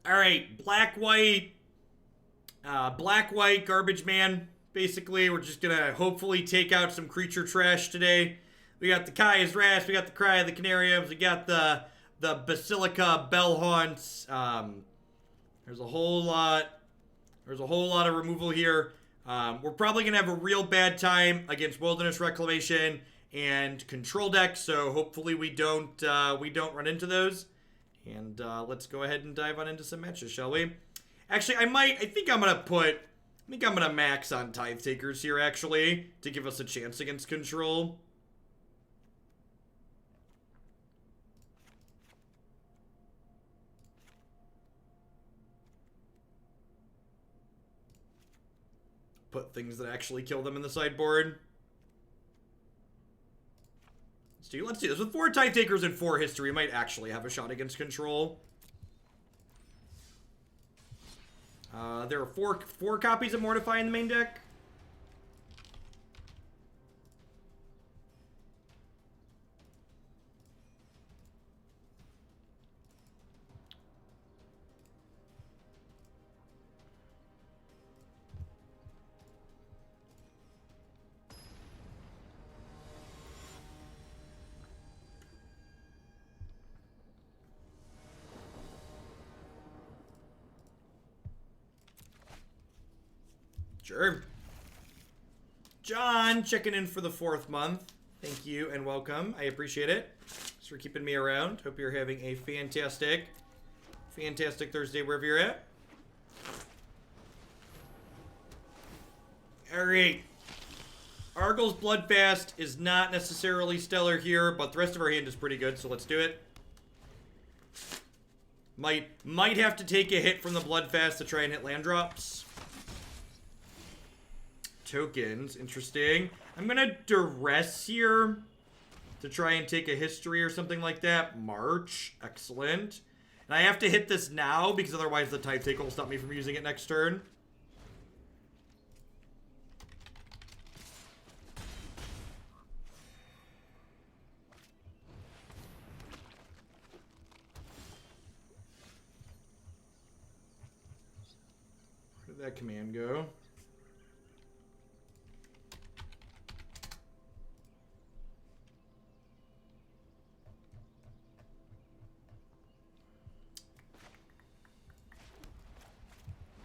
Alright, black-white, black-white garbage man. Basically, we're just gonna hopefully take out some creature trash today. We got the Kaya's Wrath, we got the Cry of the Canariums, we got the Basilica Bell-Haunts. There's a whole lot of removal here. We're probably gonna have a real bad time against Wilderness Reclamation and control decks, so hopefully we don't run into those. And let's go ahead and dive on into some matches, shall we? Actually, I think I'm gonna max on Tithe Takers here, actually, to give us a chance against control. Put things that actually kill them in the sideboard. Let's do this. With 4 Tithe Takers and 4 history, we might actually have a shot against control. There are four copies of Mortify in the main deck. Sure. John, checking in for the 4th month. Thank you and welcome. I appreciate it. Thanks for keeping me around. Hope you're having a fantastic Thursday wherever you're at. Alright. Arguel's Bloodfast is not necessarily stellar here, but the rest of our hand is pretty good, so let's do it. Might have to take a hit from the Bloodfast to try and hit land drops. Tokens, interesting. I'm gonna Duress here to try and take a history or something like that. March, excellent. And I have to hit this now because otherwise the Tithe Taker will stop me from using it next turn. Where did that command go?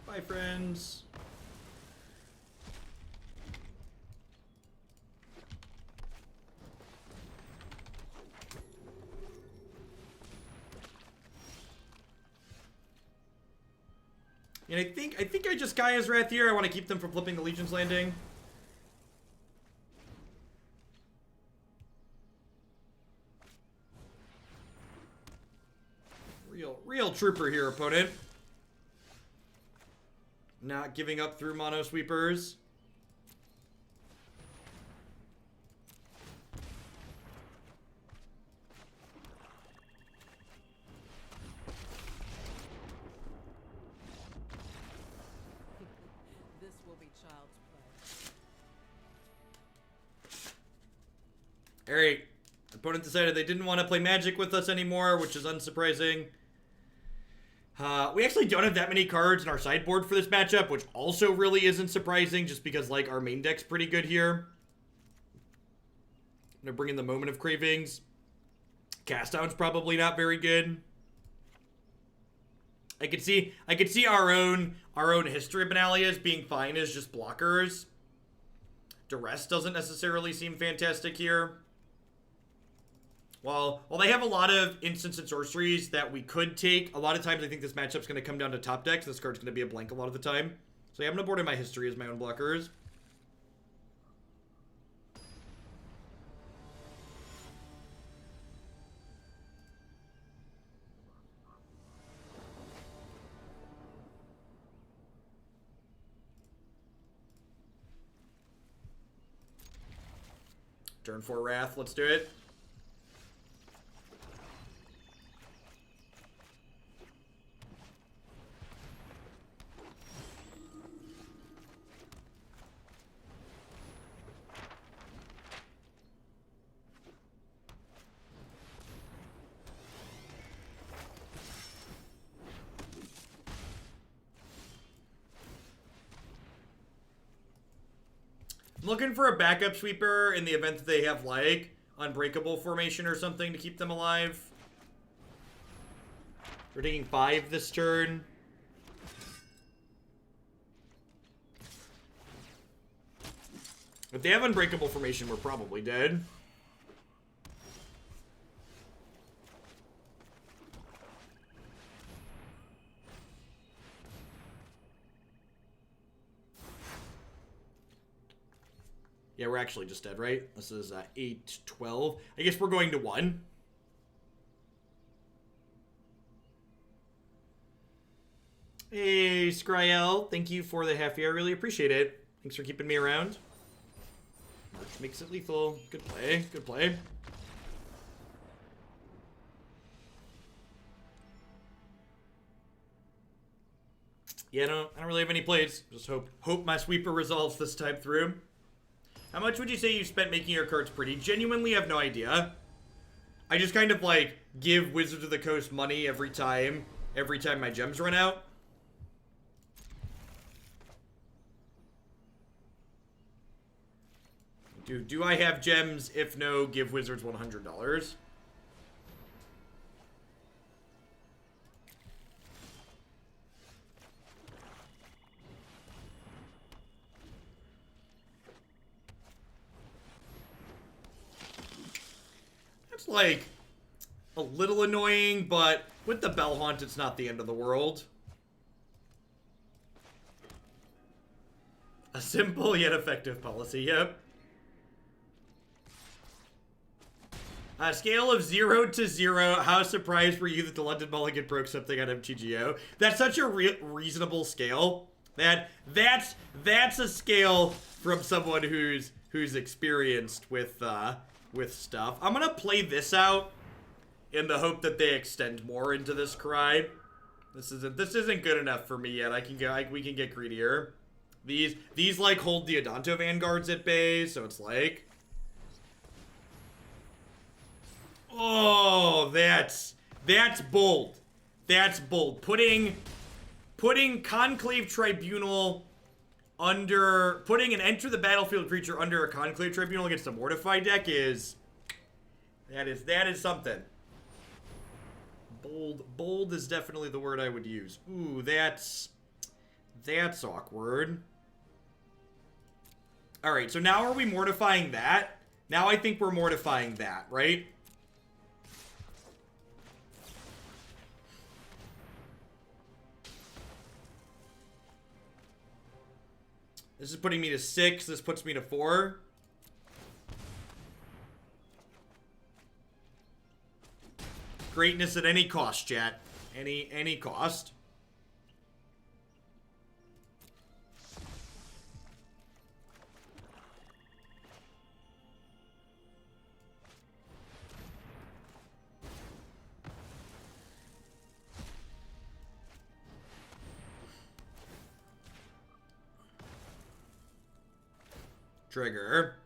Bye, friends. And I think I just Kaya's Wrath here. I want to keep them from flipping the Legion's Landing. Real trooper here, opponent. Not giving up through mono sweepers. This will be child's play. Alright. Opponent decided they didn't want to play Magic with us anymore, which is unsurprising. We actually don't have that many cards in our sideboard for this matchup, which also really isn't surprising, just because, like, our main deck's pretty good here. I'm gonna bring in the Moment of Cravings. Cast Down's probably not very good. I could see our own History of Benalia as being fine as just blockers. Duress doesn't necessarily seem fantastic here. Well, they have a lot of instants and sorceries that we could take. A lot of times I think this matchup's going to come down to top decks. This card's going to be a blank a lot of the time. So yeah, I'm going to board in my history as my own blockers. Turn 4 Wrath, let's do it. I'm looking for a backup sweeper in the event that they have, like, unbreakable formation or something to keep them alive. We're taking 5 this turn. If they have unbreakable formation, we're probably dead. Yeah, we're actually just dead, right? This is 8, 12. I guess we're going to 1. Hey, Skriel. Thank you for the half year. I really appreciate it. Thanks for keeping me around. March makes it lethal. Good play. Good play. Yeah, I don't really have any plays. Just hope my sweeper resolves this time through. How much would you say you spent making your cards pretty? Genuinely have no idea. I just kind of like give Wizards of the Coast money every time my gems run out. Do I have gems? If no, give Wizards $100. That's like a little annoying, but with the Bell-Haunt, it's not the end of the world. A simple yet effective policy, yep. Scale of 0 to 0. How surprised were you that the London Mulligan broke something on MTGO? That's such a reasonable scale. That's a scale from someone who's experienced with stuff. I'm gonna play this out in the hope that they extend more into this cry. This isn't good enough for me yet. We can get greedier. These like hold the Odonto Vanguards at bay, so it's like. Oh, that's bold. That's bold. Putting Conclave Tribunal under, putting an enter the battlefield creature under a Conclave Tribunal against a Mortify deck is something. Bold is definitely the word I would use. Ooh, that's awkward. All right, so now are we mortifying that? Now I think we're mortifying that, right? This is putting me to 6. This puts me to 4. Greatness at any cost, chat. Any cost. Trigger.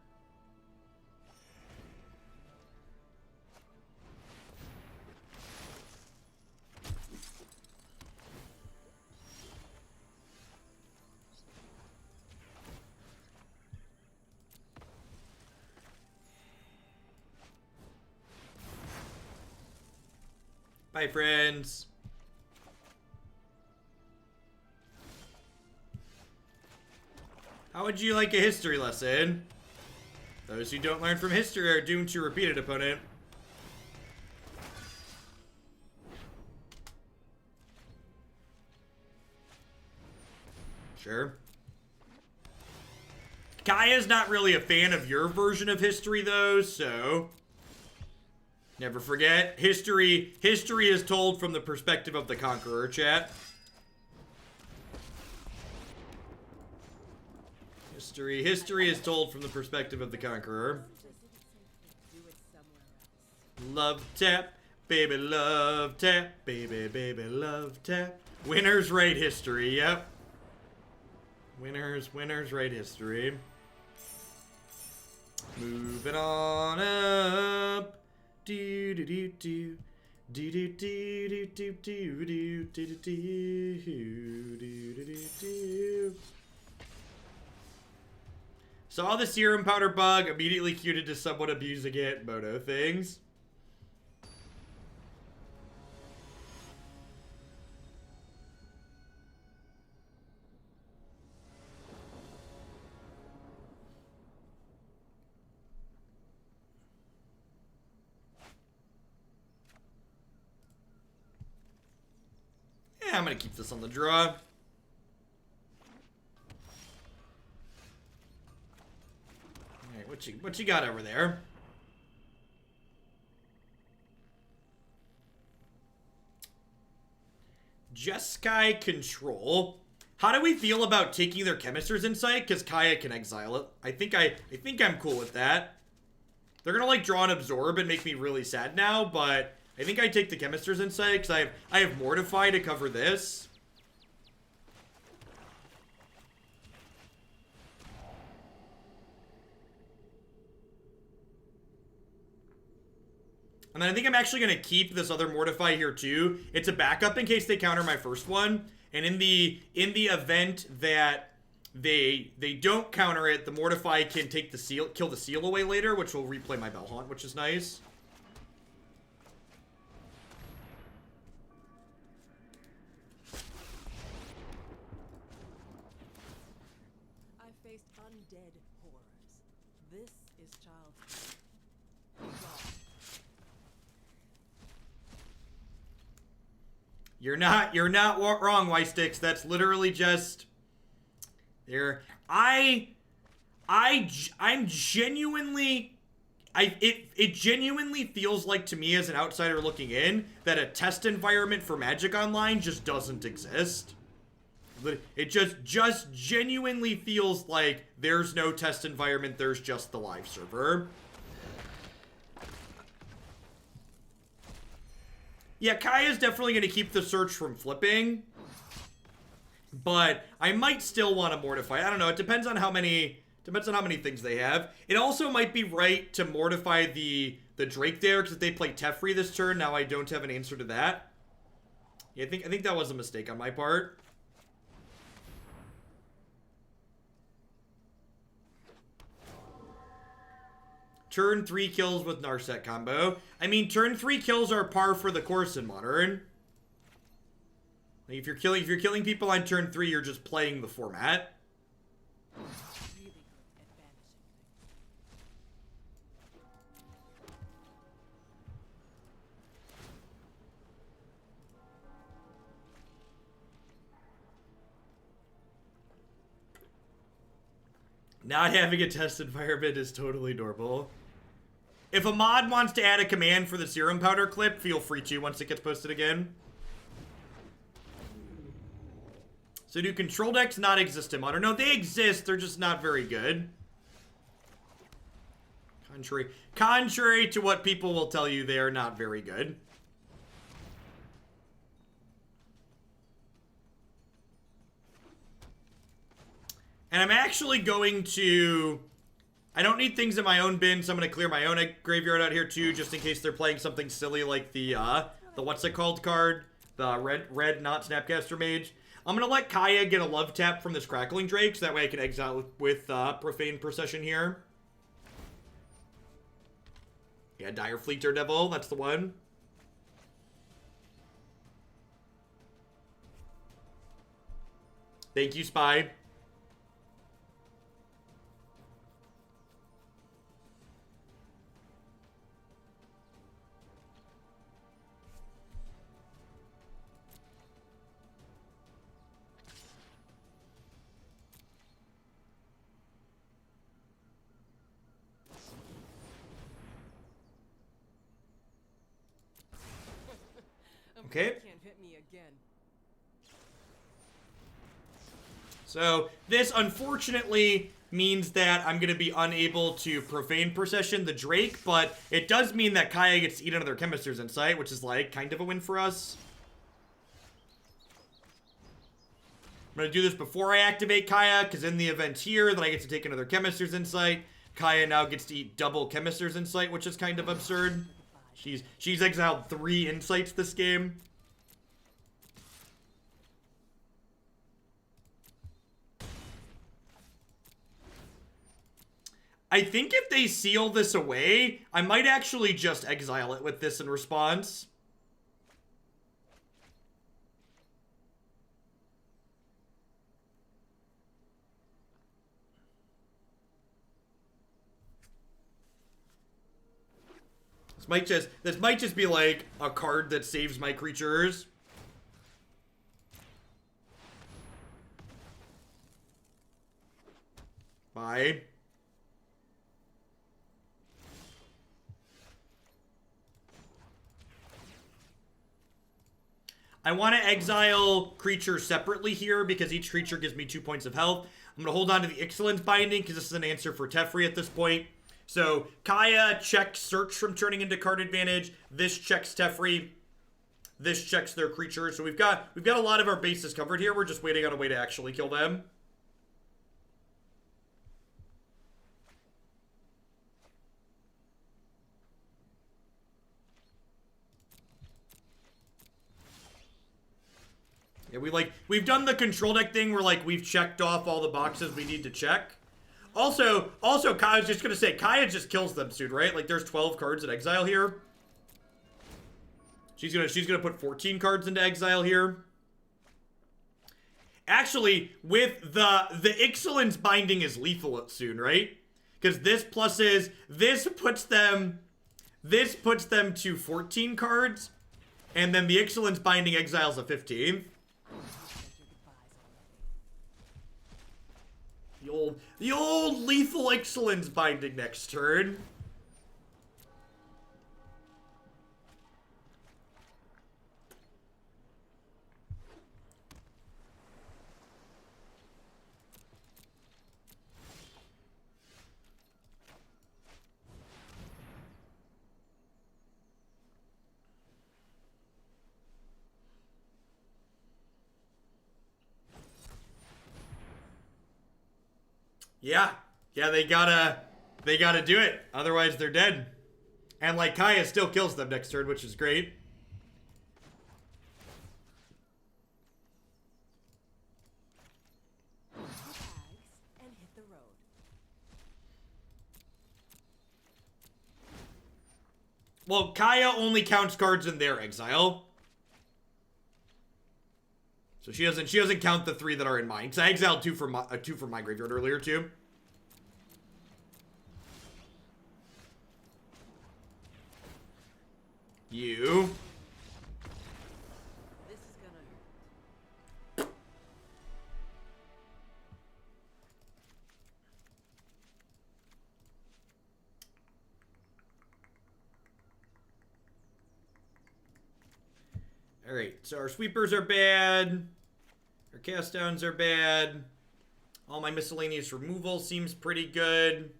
Bye, friends. How would you like a history lesson? Those who don't learn from history are doomed to repeat it, opponent. Sure. Kaya's not really a fan of your version of history, though, so... Never forget, history is told from the perspective of the conqueror, chat. History is told from the perspective of the conqueror. Love tap, baby love tap, baby love tap. Winners write history, yep. Winners write history. Moving on up. Do do do do. Do do do do do do do do do do do do. Saw the serum powder bug, immediately queued into someone abusing it, moto things. Yeah, I'm gonna keep this on the draw. Alright, what you got over there? Jeskai Control. How do we feel about taking their Chemister's Insight? Because Kaya can exile it. I think I'm cool with that. They're gonna like draw and absorb and make me really sad now, but I think I take the Chemister's Insight because I have Mortify to cover this. And then I think I'm actually going to keep this other Mortify here too. It's a backup in case they counter my first one. And in the event that they don't counter it, the Mortify can take the seal, kill the seal away later, which will replay my Bell-Haunt, which is nice. I faced undead horrors. This is child's play. You're not wrong, Whitesticks. That's literally just there. I'm genuinely, it genuinely feels like to me as an outsider looking in that a test environment for Magic Online just doesn't exist. It just genuinely feels like there's no test environment. There's just the live server. Yeah, Kaya's definitely going to keep the search from flipping. But I might still want to Mortify. I don't know. It depends on how many things they have. It also might be right to Mortify the Drake there, because if they play Teferi this turn, now I don't have an answer to that. Yeah, I think that was a mistake on my part. Turn 3 kills with Narset combo. I mean, turn 3 kills are par for the course in Modern. Like, if you're killing people on turn 3, you're just playing the format. Not having a test environment is totally normal. If a mod wants to add a command for the serum powder clip, feel free to once it gets posted again. So do control decks not exist in Modern? No, they exist, they're just not very good. Contrary to what people will tell you, they are not very good. And I'm actually going to... I don't need things in my own bin, so I'm going to clear my own graveyard out here too, just in case they're playing something silly like the what's it called card? The red not Snapcaster Mage. I'm going to let Kaya get a love tap from this Crackling Drake, so that way I can exile with Profane Procession here. Yeah, Dire Fleet Daredevil, that's the one. Thank you, Spy. Okay. Can't hit me again. So this unfortunately means that I'm going to be unable to Profane Procession the Drake, but it does mean that Kaya gets to eat another Chemister's Insight, which is like kind of a win for us. I'm going to do this before I activate Kaya, because in the event here that I get to take another Chemister's Insight, Kaya now gets to eat double Chemister's Insight, which is kind of absurd. She's exiled 3 insights this game. I think if they seal this away, I might actually just exile it with this in response. This might just be like a card that saves my creatures. Bye. I want to exile creatures separately here because each creature gives me 2 points of health. I'm going to hold on to the Excellence Binding because this is an answer for Teferi at this point. So Kaya checks Search from turning into card advantage. This checks Teferi. This checks their creature. So we've got a lot of our bases covered here. We're just waiting on a way to actually kill them. Yeah, we've done the control deck thing where like we've checked off all the boxes we need to check. Also, Kaya's just gonna say, Kaya just kills them soon, right? Like there's 12 cards in exile here. She's gonna put 14 cards into exile here. Actually, with the Excellence Binding is lethal soon, right? Because this puts them to 14 cards, and then the Excellence Binding exiles a 15th. The old lethal Excellence Binding next turn. Yeah, they gotta do it. Otherwise, they're dead. And like Kaya still kills them next turn, which is great. And hit the road. Well, Kaya only counts cards in their exile. So she doesn't count the 3 that are in mine. Because I exiled 2 from my graveyard earlier too. You. This is gonna hurt. Alright, so our sweepers are bad. Our cast downs are bad. All my miscellaneous removal seems pretty good.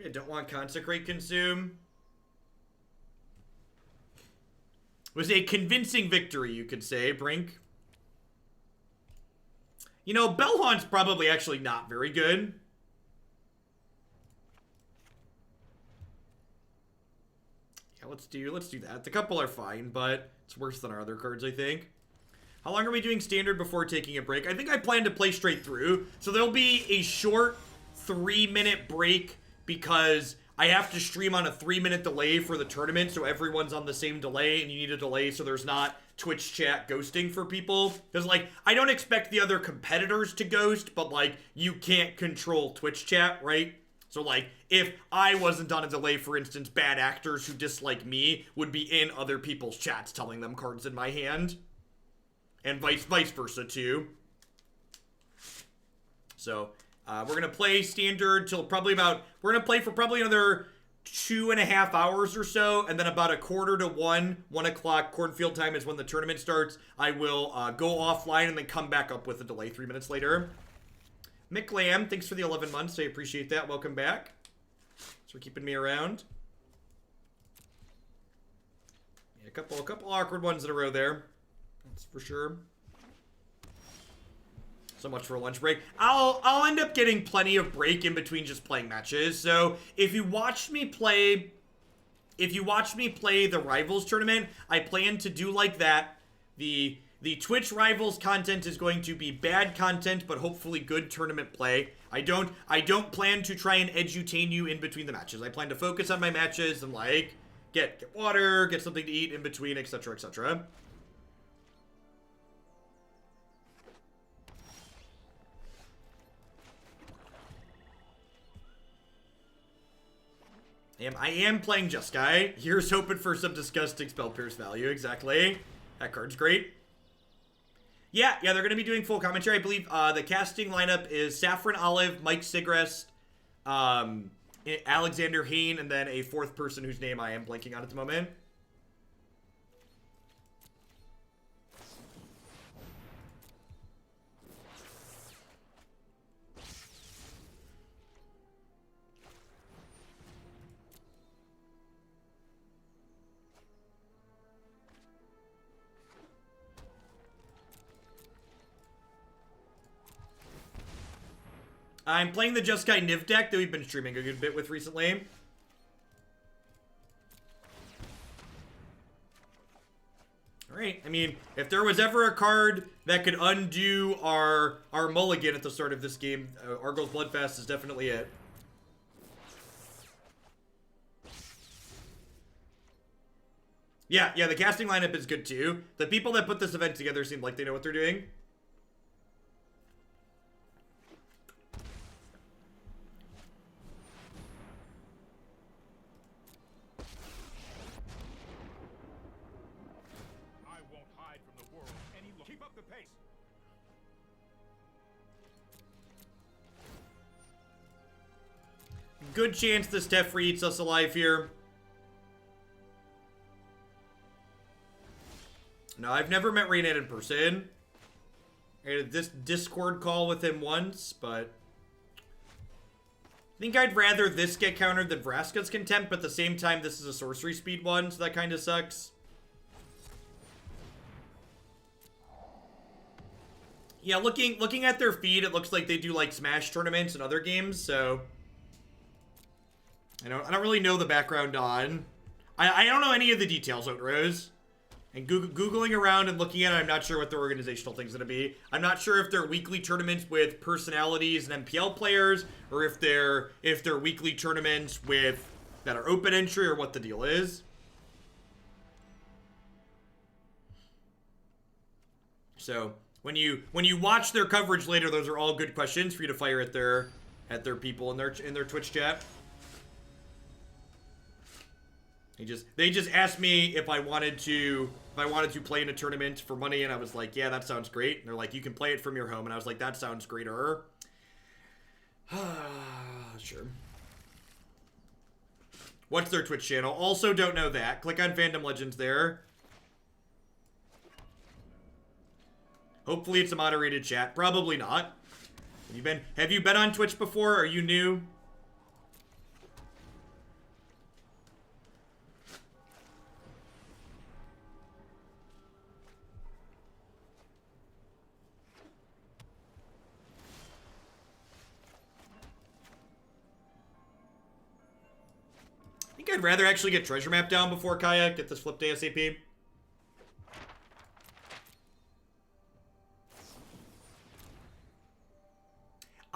I don't want Consecrate consume. It was a convincing victory, you could say, Brink. You know, Bell-Haunt's probably actually not very good. Yeah, let's do that. The couple are fine, but it's worse than our other cards, I think. How long are we doing standard before taking a break? I think I plan to play straight through. So there'll be a short 3-minute break because I have to stream on a 3-minute delay for the tournament, so everyone's on the same delay, and you need a delay so there's not Twitch chat ghosting for people. Because, like, I don't expect the other competitors to ghost, but, like, you can't control Twitch chat, right? So, like, if I wasn't on a delay, for instance, bad actors who dislike me would be in other people's chats telling them cards in my hand. And vice versa, too. So, we're going to play standard till probably we're going to play for probably another 2.5 hours or so, and then about 12:45 to 1 o'clock cornfield time is when the tournament starts. I will go offline and then come back up with a delay 3 minutes later. Mick Lamb, thanks for the 11 months. I appreciate that. Welcome back. Thanks for keeping me around. Yeah, a couple awkward ones in a row there. That's for sure. So much for a lunch break. I'll end up getting plenty of break in between just playing matches. So if you watched me play the Rivals tournament, I plan to do like that. The Twitch Rivals content is going to be bad content, but hopefully good tournament play. I don't plan to try and edutain you in between the matches. I plan to focus on my matches and like get water, get something to eat in between, etc., etc. I am playing Jeskai. Here's hoping for some disgusting Spell Pierce value. Exactly. That card's great. Yeah, they're going to be doing full commentary. I believe the casting lineup is Saffron Olive, Mike Sigrist, Alexander Hain, and then a fourth person whose name I am blanking on at the moment. I'm playing the Jeskai Niv deck that we've been streaming a good bit with recently. Alright, I mean, if there was ever a card that could undo our mulligan at the start of this game, Arguel's Bloodfast is definitely it. Yeah, the casting lineup is good too. The people that put this event together seem like they know what they're doing. Good chance this Teferi eats us alive here. No, I've never met Raynan in person. I had this Discord call with him once, but I think I'd rather this get countered than Vraska's Contempt, but at the same time, this is a sorcery speed one, so that kind of sucks. Yeah, looking at their feed, it looks like they do like Smash tournaments and other games, so I don't really know the background on. I don't know any of the details, Outrose. And Googling around and looking at it, I'm not sure what their organizational thing's going to be. I'm not sure if they're weekly tournaments with personalities and MPL players, or if they're weekly tournaments with that are open entry, or what the deal is. So when you watch their coverage later, those are all good questions for you to fire at their people in their Twitch chat. They just asked me if I wanted to play in a tournament for money, and I was like, yeah, that sounds great. And they're like, you can play it from your home, and I was like, that sounds greater. Sure. What's their Twitch channel? Also don't know that. Click on Fandom Legends there. Hopefully it's a moderated chat. Probably not. Have you been on Twitch before? Are you new? I think I'd rather actually get Treasure Map down before Kaya. Get this flipped ASAP.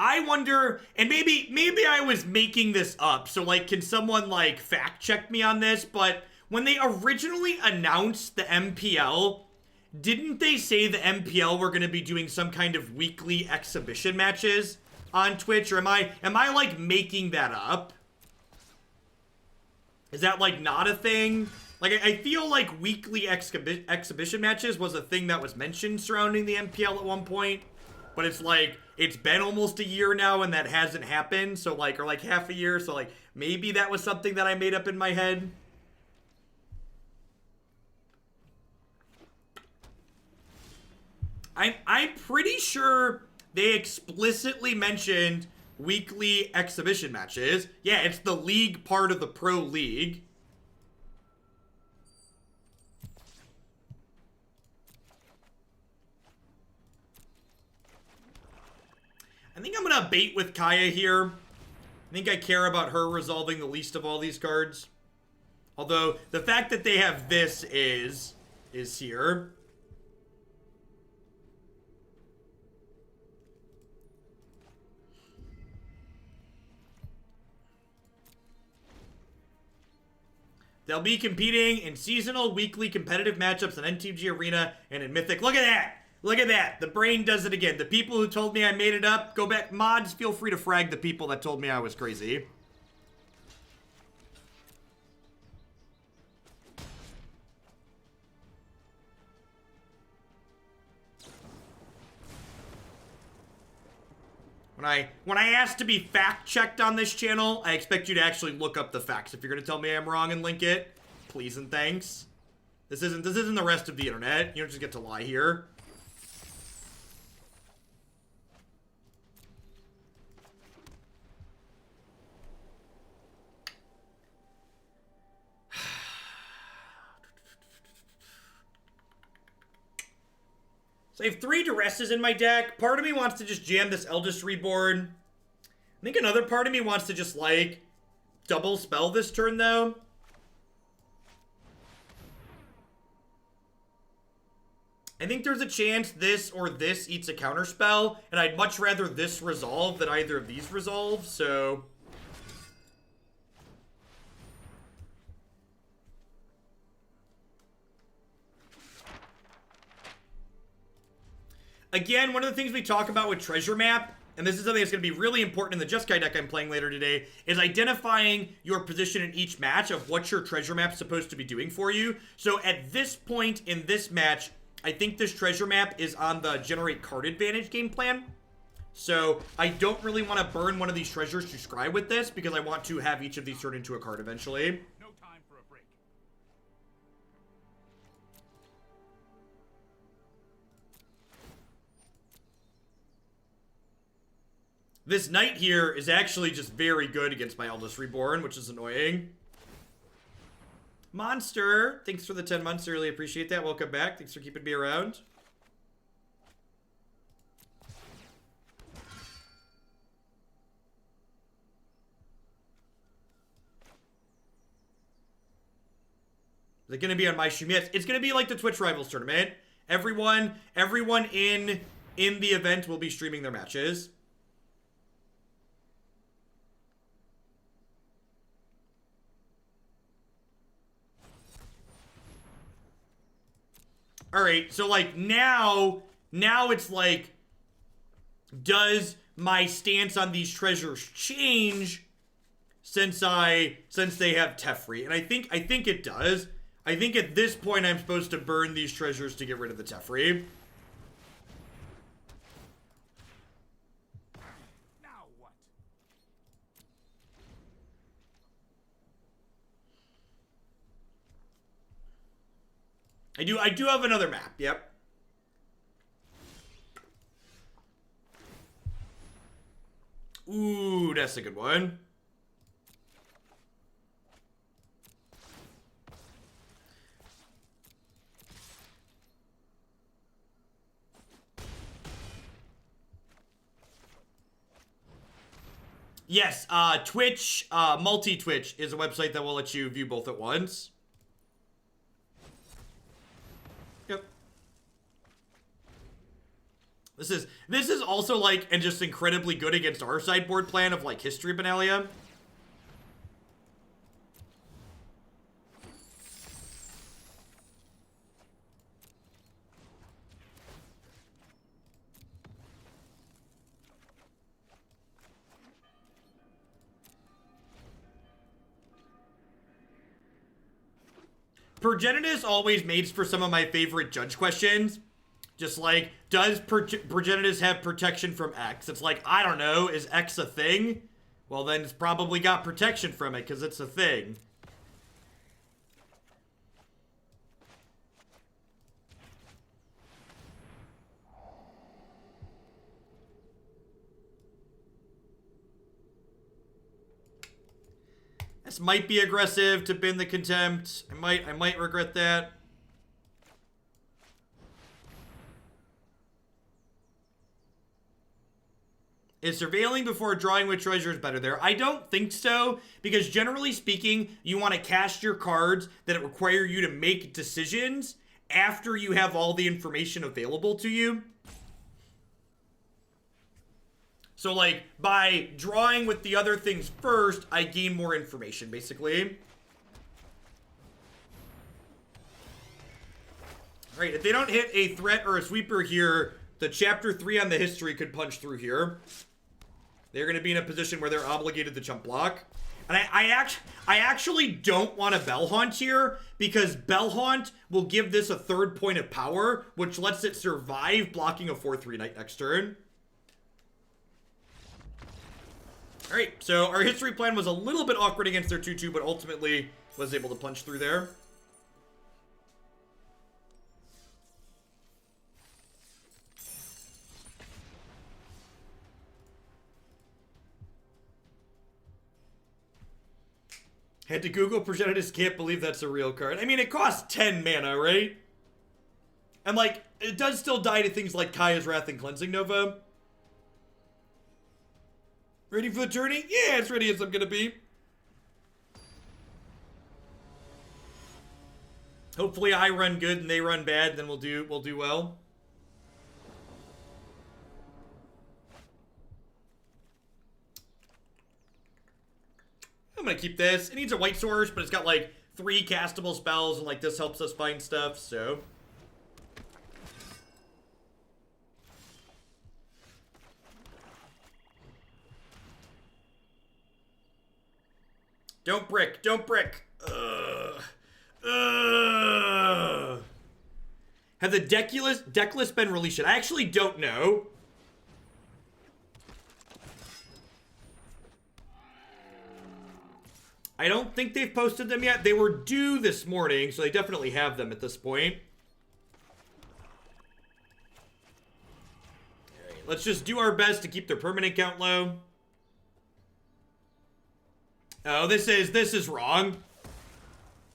I wonder, and maybe I was making this up, so like, can someone like fact check me on this? But when they originally announced the MPL, didn't they say the MPL were going to be doing some kind of weekly exhibition matches on Twitch? Or am I like making that up? Is that like not a thing? Like, I feel like weekly exhibition matches was a thing that was mentioned surrounding the MPL at one point. But it's like, it's been almost a year now and that hasn't happened. So like, or like half a year. So like, maybe that was something that I made up in my head. I'm pretty sure they explicitly mentioned weekly exhibition matches. Yeah, it's the league part of the pro league. I think I'm gonna bait with Kaya here. I think I care about her resolving the least of all these cards. Although the fact that they have this is here. They'll be competing in seasonal, weekly competitive matchups in NTG Arena and in Mythic. Look at that! Look at that. The brain does it again. The people who told me I made it up, go back. Mods, feel free to frag the people that told me I was crazy. When I ask to be fact-checked on this channel, I expect you to actually look up the facts. If you're gonna tell me I'm wrong and link it, please and thanks. This isn't the rest of the internet. You don't just get to lie here. So I have 3 Duresses in my deck. Part of me wants to just jam this Eldest Reborn. I think another part of me wants to just, like, double spell this turn, though. I think there's a chance this or this eats a counterspell, and I'd much rather this resolve than either of these resolve, so... Again, one of the things we talk about with Treasure Map, and this is something that's going to be really important in the Jeskai deck I'm playing later today, is identifying your position in each match of what your Treasure Map's supposed to be doing for you. So at this point in this match, I think this Treasure Map is on the generate card advantage game plan. So I don't really want to burn one of these treasures to scry with this, because I want to have each of these turn into a card eventually. No time for a break. This knight here is actually just very good against my Eldest Reborn, which is annoying. Monster, thanks for the 10 months. I really appreciate that. Welcome back. Thanks for keeping me around. Is it going to be on my stream? Yes, it's going to be like the Twitch Rivals tournament. Everyone in the event will be streaming their matches. All right, so like now it's like, does my stance on these treasures change since they have Teferi? And I think it does. I think at this point I'm supposed to burn these treasures to get rid of the Teferi. Now what? I do have another map, yep. Ooh, that's a good one. Yes, Twitch, multi-Twitch is a website that will let you view both at once. Yep. This is also like, and just incredibly good against our sideboard plan of like History of Benalia. Progenitus always makes for some of my favorite judge questions. Just like, does Progenitus have protection from X? It's like, I don't know, is X a thing? Well, then it's probably got protection from it, because it's a thing. This might be aggressive to bin the Contempt. I might regret that. Is surveilling before drawing with treasures better there? I don't think so, because generally speaking, you want to cast your cards that require you to make decisions after you have all the information available to you. So, like, by drawing with the other things first, I gain more information, basically. Alright, if they don't hit a threat or a sweeper here, the chapter 3 on the history could punch through here. They're going to be in a position where they're obligated to chump block. And I actually don't want a Bell-Haunt here, because Bell-Haunt will give this a 3rd point of power, which lets it survive blocking a 4/3 Knight next turn. Alright, so our history plan was a little bit awkward against their 2/2, but ultimately was able to punch through there. Had to Google Progenitus, can't believe that's a real card. I mean, it costs 10 mana, right? And, like, it does still die to things like Kaya's Wrath and Cleansing Nova. Ready for the journey? Yeah, as ready as I'm gonna be. Hopefully I run good and they run bad, then we'll do well. I'm gonna keep this. It needs a white source, but it's got like 3 castable spells, and like this helps us find stuff, so. Don't brick, don't brick. Ugh. Ugh. Have the decklist been released yet? I actually don't know. I don't think they've posted them yet. They were due this morning, so they definitely have them at this point. All right, let's just do our best to keep their permanent count low. Oh, this is wrong.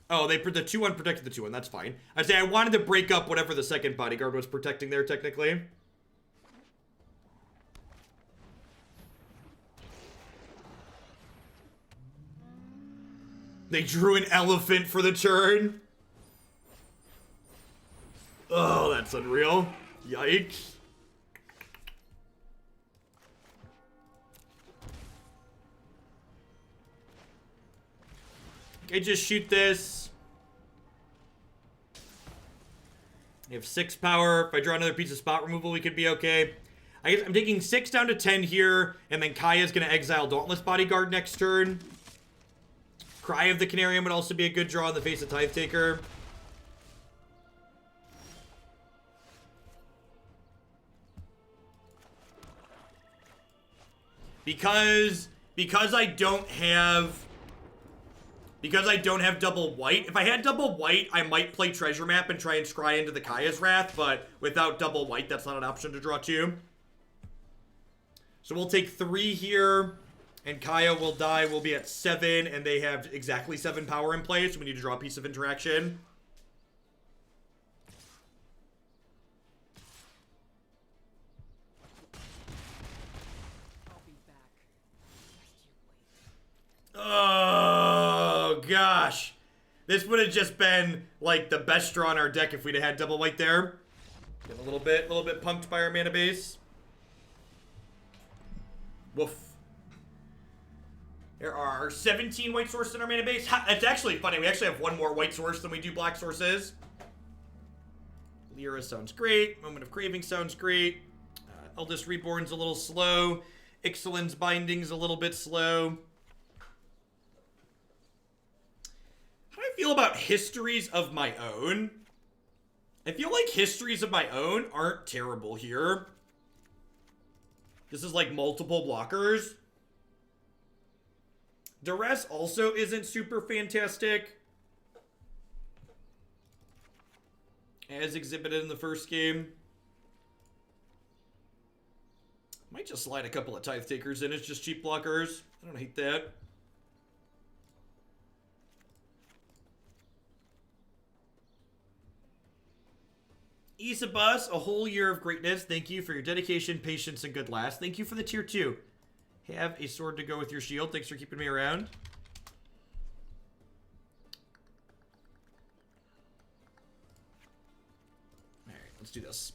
Oh, the 2/1 protected the 2/1. That's fine. I say I wanted to break up whatever the second bodyguard was protecting there, technically. They drew an elephant for the turn. Oh, that's unreal. Yikes. Okay, just shoot this. You have 6 power. If I draw another piece of spot removal, we could be okay. I guess I'm taking 6 down to 10 here, and then Kaya's gonna exile Dauntless Bodyguard next turn. Cry of the Carnarium would also be a good draw in the face of Tithe Taker. Because I don't have double white. If I had double white, I might play Treasure Map and try and scry into the Kaya's Wrath, but without double white, that's not an option to draw 2. So we'll take 3 here, and Kaya will die. We'll be at 7, and they have exactly 7 power in play, so we need to draw a piece of interaction. I'll be back. Just you wait. Oh, gosh. This would have just been, like, the best draw in our deck if we'd have had double white there. Getting a little bit punked by our mana base. Woof. There are 17 white sources in our mana base. Ha, that's actually funny. We actually have 1 more white source than we do black sources. Lyra sounds great. Moment of Craving sounds great. Eldest Reborn's a little slow. Ixalan's Binding's a little bit slow. How do I feel about Histories of My Own? I feel like Histories of My Own aren't terrible here. This is like multiple blockers. Duress also isn't super fantastic, as exhibited in the first game. Might just slide a couple of Tithe Takers in. It's just cheap blockers. I don't hate that. Isabus, a whole year of greatness. Thank you for your dedication, patience, and good last. Thank you for the tier 2. Have a sword to go with your shield. Thanks for keeping me around. Alright, let's do this.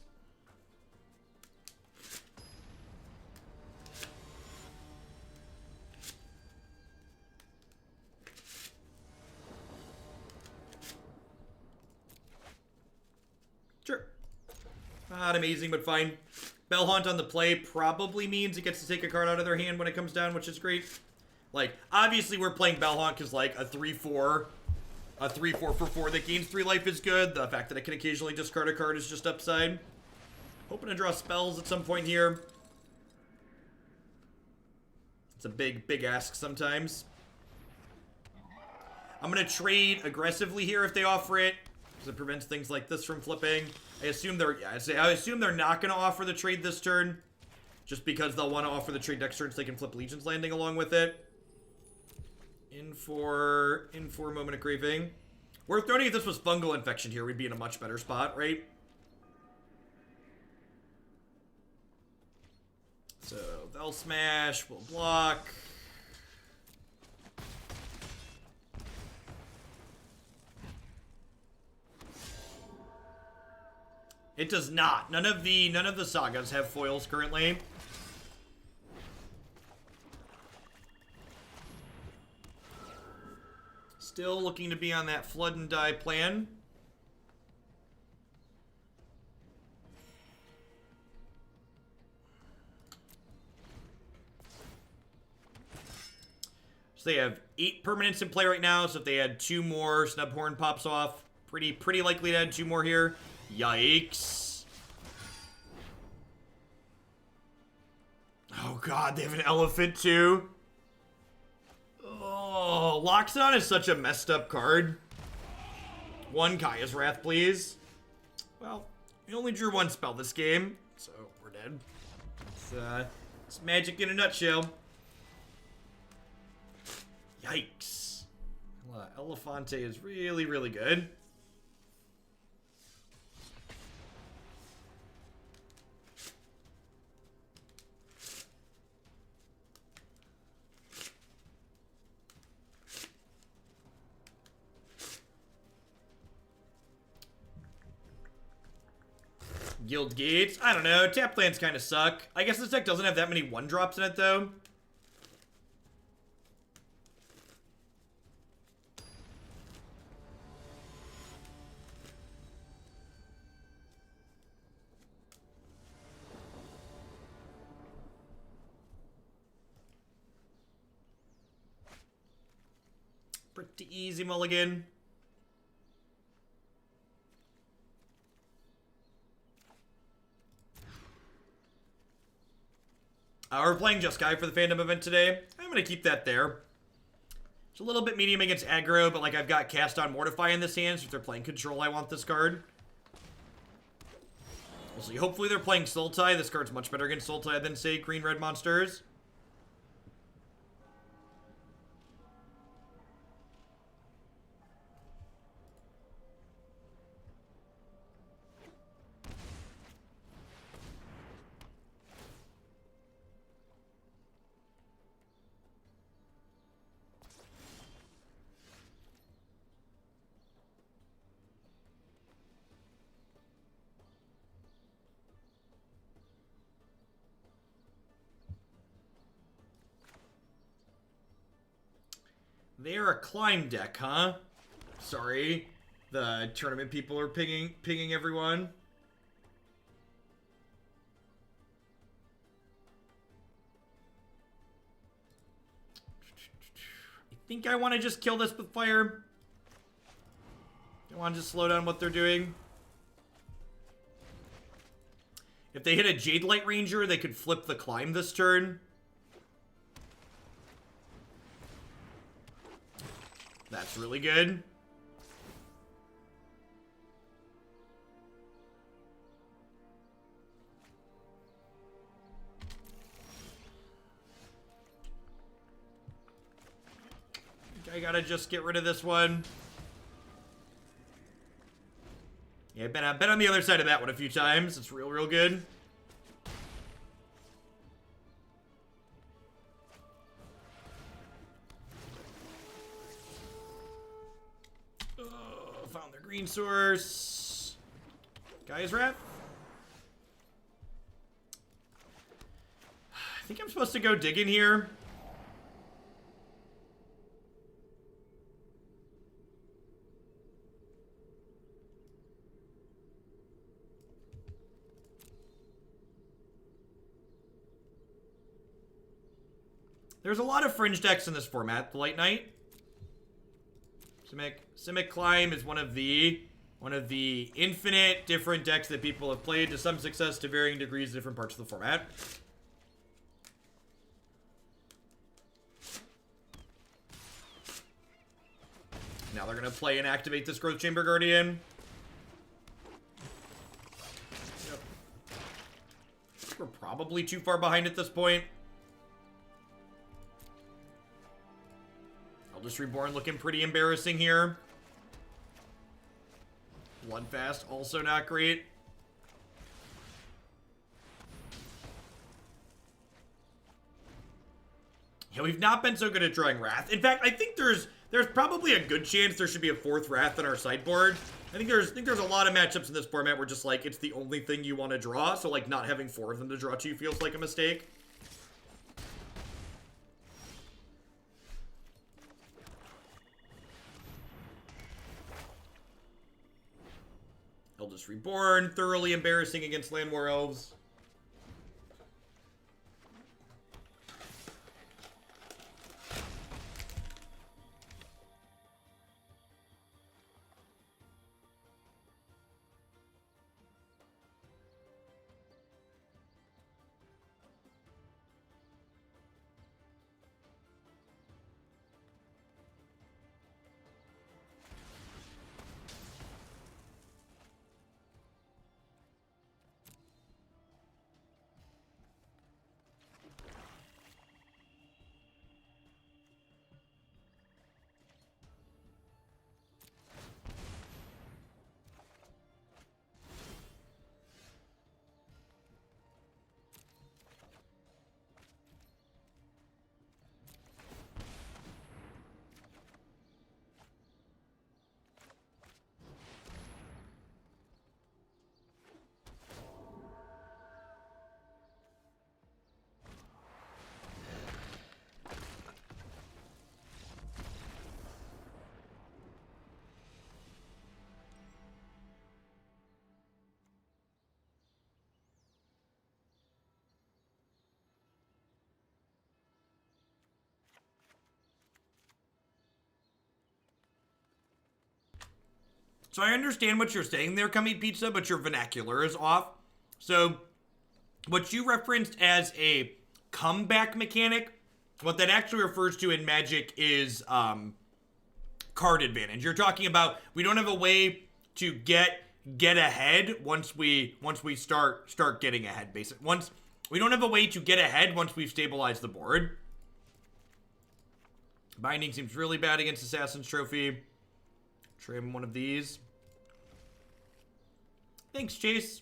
Not amazing, but fine. Bell-Haunt on the play probably means it gets to take a card out of their hand when it comes down, which is great. Like, obviously we're playing Bell-Haunt because, like, a 3-4 for 4 that gains 3 life is good. The fact that it can occasionally discard a card is just upside. Hoping to draw spells at some point here. It's a big ask sometimes. I'm going to trade aggressively here if they offer it, because it prevents things like this from flipping. I assume they're not going to offer the trade this turn, just because they'll want to offer the trade next turn so they can flip Legion's Landing along with it. In for Moment of Craving. Worth noting, if this was fungal infection here, we'd be in a much better spot, right? So, they'll smash, we'll block. It does not. None of the sagas have foils currently. Still looking to be on that flood and die plan. So they have 8 permanents in play right now, so if they had 2 more, Snubhorn pops off. Pretty likely to add 2 more here. Yikes. Oh god, they have an elephant too. Oh, Loxodon is such a messed up card. 1 Kaya's Wrath, please. Well, we only drew 1 spell this game, so we're dead. It's magic in a nutshell. Yikes. Elefante is really good. Guildgate. I don't know. Tap lands kind of suck. I guess this deck doesn't have that many 1-drops in it, though. Pretty easy mulligan. We're playing Jeskai for the fandom event today. I'm going to keep that there. It's a little bit medium against aggro, but like I've got Cast on Mortify in this hand, so if they're playing control, I want this card. We'll see. Hopefully they're playing Sultai. This card's much better against Sultai than, say, green-red monsters. They're a climb deck, huh? Sorry. The tournament people are pinging everyone. I think I want to just kill this with fire. I want to just slow down what they're doing. If they hit a Jade Light Ranger, they could flip the climb this turn. That's really good. I gotta just get rid of this one. Yeah, I've been on the other side of that one a few times. It's real good. Found their green source. Guy's Wrath. I think I'm supposed to go dig in here. There's a lot of fringe decks in this format. The Light Knight. Simic Climb is one of the infinite different decks that people have played to some success to varying degrees in different parts of the format. Now they're going to play and activate this Growth Chamber Guardian. Yep. We're probably too far behind at this point. Eldest Reborn looking pretty embarrassing here. Bloodfast also not great. Yeah, we've not been so good at drawing Wrath. In fact, I think there's probably a good chance there should be a 4th Wrath on our sideboard. I think there's a lot of matchups in this format where just like it's the only thing you want to draw, so like not having 4 of them to draw to feels like a mistake. Eldest Reborn, thoroughly embarrassing against Land War Elves. So I understand what you're saying there, Cummy Pizza, but your vernacular is off. So what you referenced as a comeback mechanic, what that actually refers to in Magic is card advantage. You're talking about we don't have a way to get ahead once we start getting ahead. Basically, once we don't have a way to get ahead once we've stabilized the board. Binding seems really bad against Assassin's Trophy. Trim one of these. Thanks, Chase.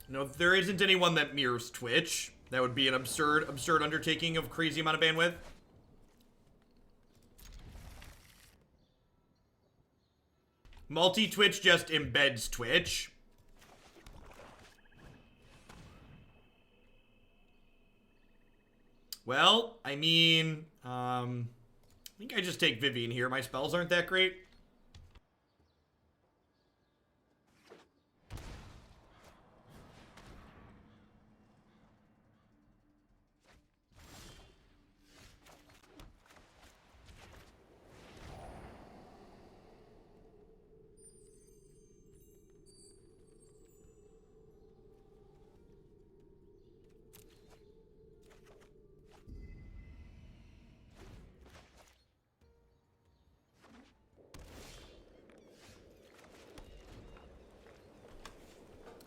No, if there isn't anyone that mirrors Twitch, that would be an absurd undertaking of crazy amount of bandwidth. Multi-Twitch just embeds Twitch. Well, I mean, I think I just take Vivian here. My spells aren't that great.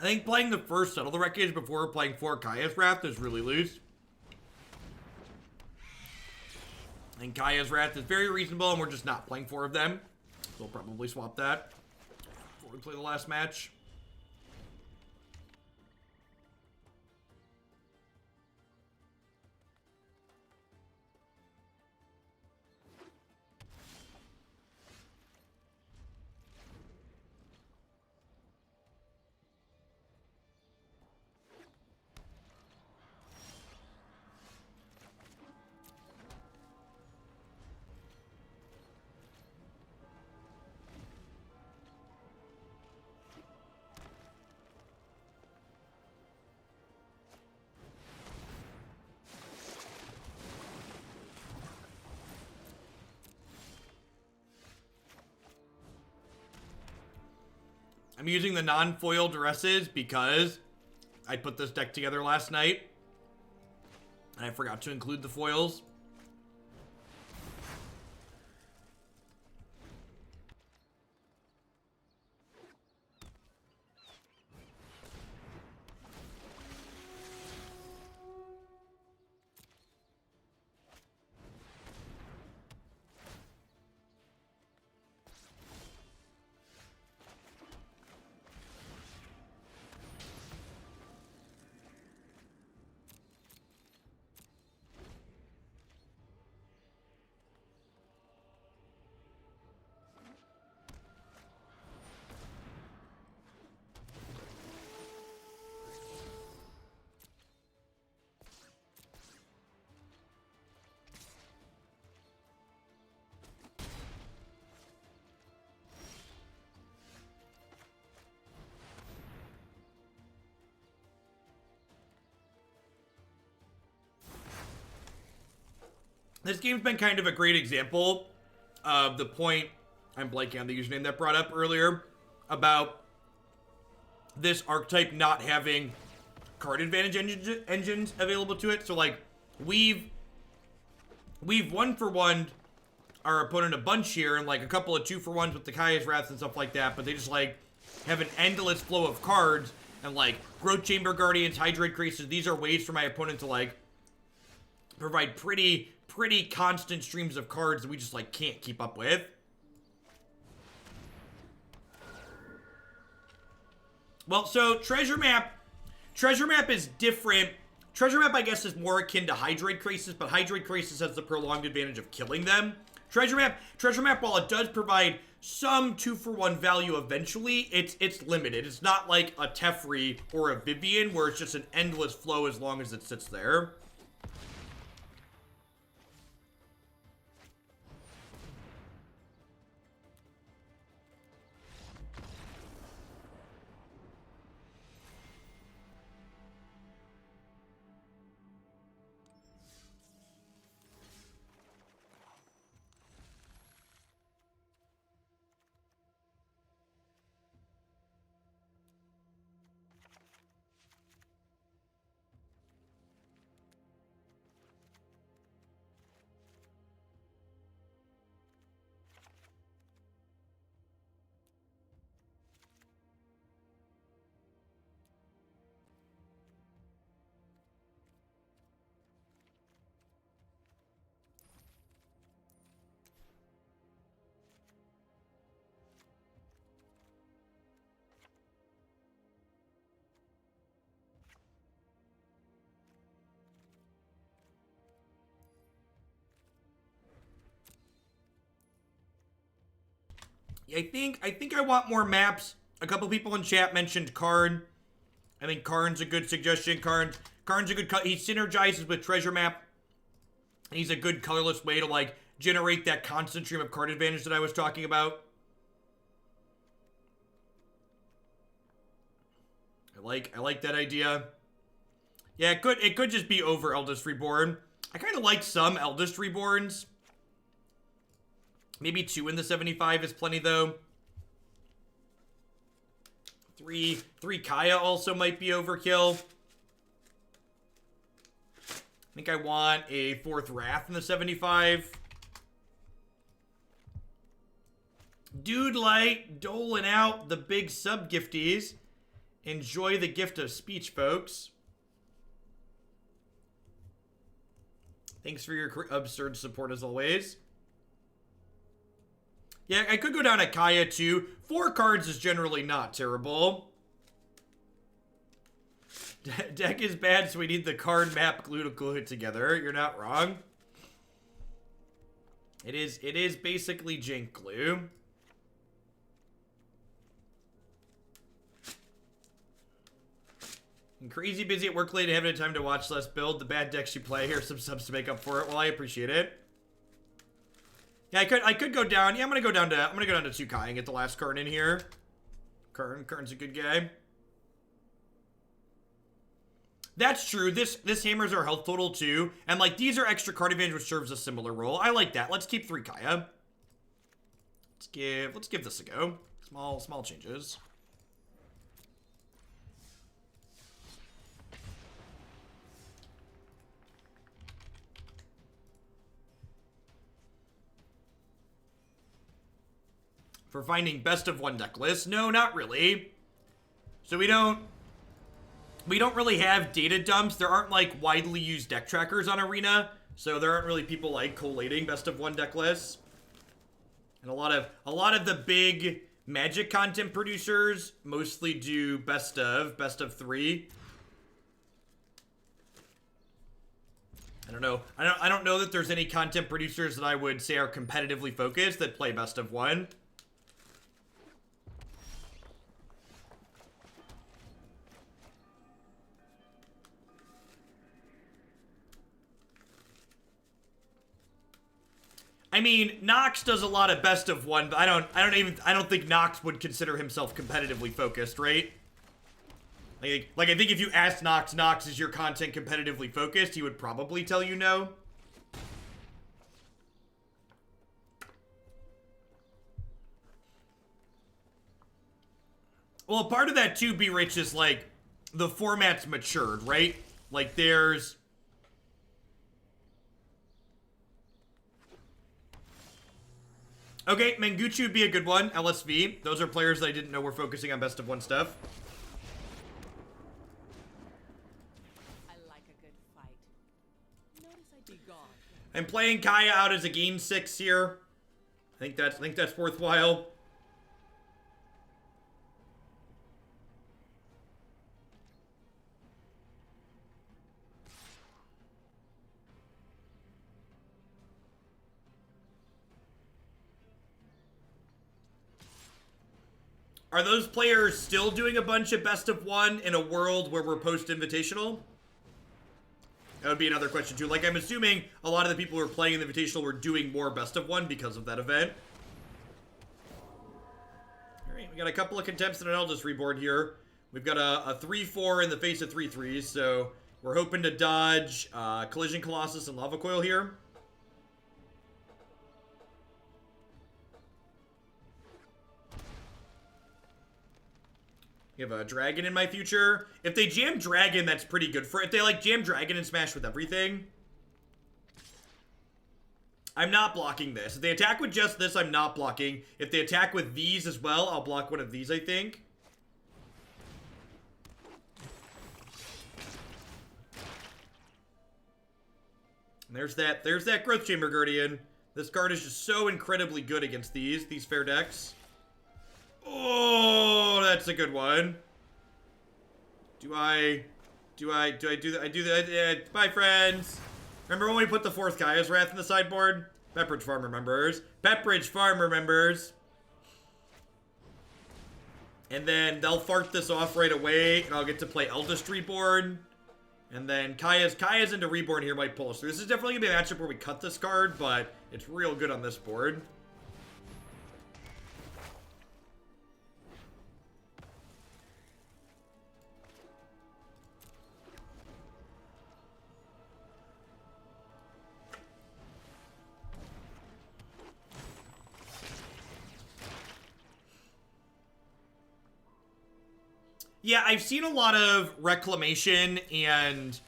I think playing the first Settle the Wreckage before playing 4 Kaya's Wrath is really loose. I think Kaya's Wrath is very reasonable, and we're just not playing 4 of them. So we'll probably swap that before we play the last match. I'm using the non-foil Duresses because I put this deck together last night. And I forgot to include the foils. This game's been kind of a great example of the point, I'm blanking on the username that brought up earlier, about this archetype not having card advantage engines available to it. So, like, we've one-for-one our opponent a bunch here, and, like, a couple of two-for-ones with the Kaya's Wrath and stuff like that, but they just, like, have an endless flow of cards, and, like, Growth Chamber Guardians, Hydrate Creases, these are ways for my opponent to, like, provide pretty constant streams of cards that we just, like, can't keep up with. Well, so Treasure Map is different. Treasure Map, I guess, is more akin to Hydrate Crisis, but Hydrate Crisis has the prolonged advantage of killing them. Treasure Map, while it does provide some 2-for-1 value eventually, it's limited. It's not like a Teferi or a Vivian, where it's just an endless flow as long as it sits there. I think I want more maps. A couple people in chat mentioned Karn. I think Karn's a good suggestion. Karn's a good he synergizes with Treasure Map. He's a good colorless way to, like, generate that constant stream of card advantage that I was talking about. I like that idea. Yeah, it could just be over Eldest Reborn. I kind of like some Eldest Reborns. Maybe 2 in the 75 is plenty, though. 3 Kaya also might be overkill. I think I want a 4th Wrath in the 75. Dude Light doling out the big sub gifties. Enjoy the gift of speech, folks. Thanks for your absurd support as always. Yeah, I could go down to Kaya too. 4 cards is generally not terrible. Deck is bad, so we need the card map glue to glue it together. You're not wrong. It is basically jank glue. I'm crazy busy at work late and having time to watch less build. The bad decks you play, here are some subs to make up for it. Well, I appreciate it. Yeah, I could go down. Yeah, I'm gonna go down to 2 Kai and get the last Karn in here. Karn's a good guy. That's true. This hammers our health total too, and, like, these are extra card advantage, which serves a similar role. I like that. Let's keep 3 Kaya. Let's give this a go. Small changes. for finding best of one deck lists? No, not really. So we don't really have data dumps. There aren't like widely used deck trackers on Arena, so there aren't really people like collating best of one deck lists. And a lot of the big Magic content producers mostly do best of 3. I don't know. I don't know that there's any content producers that I would say are competitively focused that play best of 1. I mean, Nox does a lot of best of 1, but I don't think Nox would consider himself competitively focused, right? Like I think if you asked Nox, is your content competitively focused, he would probably tell you no. Well, part of that too, B Rich, is like the format's matured, right? Like there's okay, Manguchi would be a good one. LSV. Those are players that I didn't know were focusing on best of 1 stuff. I like a good fight. Notice I be gone. I'm playing Kaya out as a game 6 here. I think that's worthwhile. Are those players still doing a bunch of best of 1 in a world where we're post-invitational? That would be another question too. Like, I'm assuming a lot of the people who are playing in the invitational were doing more best of 1 because of that event. Alright, we got a couple of Contempts and an Eldest Reborn here. We've got a 3-4 in the face of 3-3s, so we're hoping to dodge Collision Colossus and Lava Coil here. You have a dragon in my future. If they jam dragon, that's pretty good for it. If they like jam dragon and smash with everything, I'm not blocking this. If they attack with just this, I'm not blocking. If they attack with these as well, I'll block one of these, I think. And there's that Growth Chamber Guardian. This card is just so incredibly good against these fair decks. Oh, that's a good one. Do I do that? I do that. Yeah, bye, friends. Remember when we put the 4th Kaya's Wrath in the sideboard? Pepperidge Farm remembers. Pepperidge Farm remembers. And then they'll fart this off right away, and I'll get to play Eldest Reborn. And then Kaya's into Reborn here might pull us through. This is definitely going to be a matchup where we cut this card, but it's real good on this board. Yeah, I've seen a lot of Reclamation, and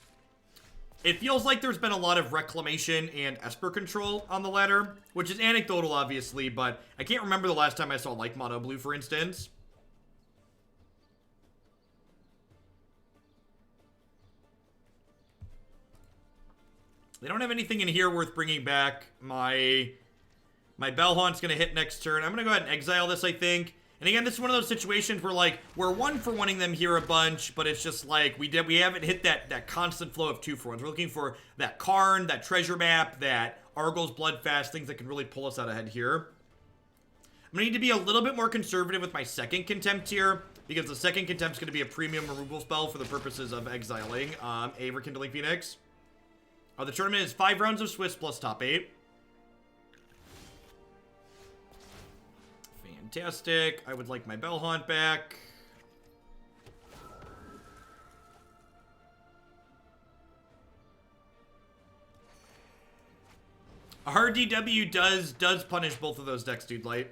it feels like there's been a lot of Reclamation and Esper control on the ladder, which is anecdotal, obviously, but I can't remember the last time I saw like Mono Blue, for instance. They don't have anything in here worth bringing back. My Bell-Haunt's going to hit next turn. I'm going to go ahead and exile this, I think. And again, this is one of those situations where, like, we're 1-for-1ing them here a bunch, but it's just like we haven't hit that constant flow of 2-for-1s. We're looking for that Karn, that treasure map, that Arguel's Bloodfast, things that can really pull us out ahead here. I'm going to need to be a little bit more conservative with my second Contempt here, because the second Contempt's going to be a premium removal spell for the purposes of exiling a Rekindling Phoenix. The tournament is 5 rounds of Swiss plus top 8. Fantastic. I would like my Bell-Haunt back. A hard DW does punish both of those decks, Dude Light.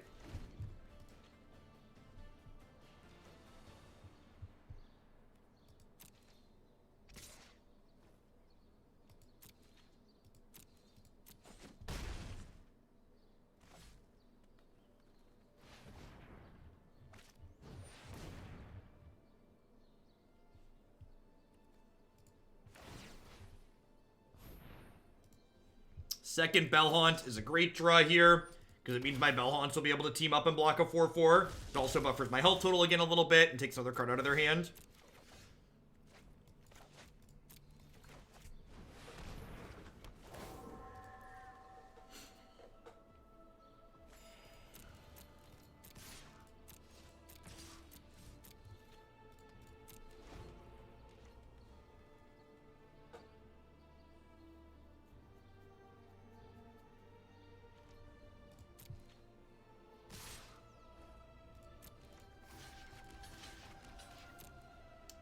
Second Bell-Haunt is a great draw here, because it means my Bell-Haunts will be able to team up and block a 4-4. It also buffers my health total again a little bit and takes another card out of their hand.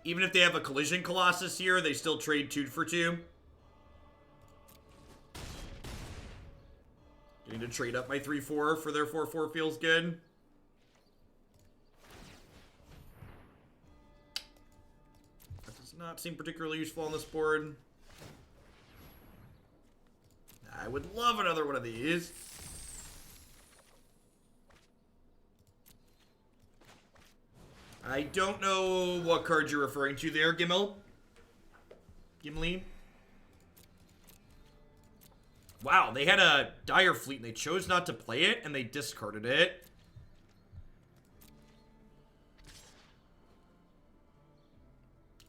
Even if they have a Collision Colossus here, they still trade 2 for 2. Getting to trade up my 3-4 for their 4-4 feels good. That does not seem particularly useful on this board. I would love another one of these. I don't know what card you're referring to there, Gimli. Wow, they had a Dire Fleet and they chose not to play it and they discarded it.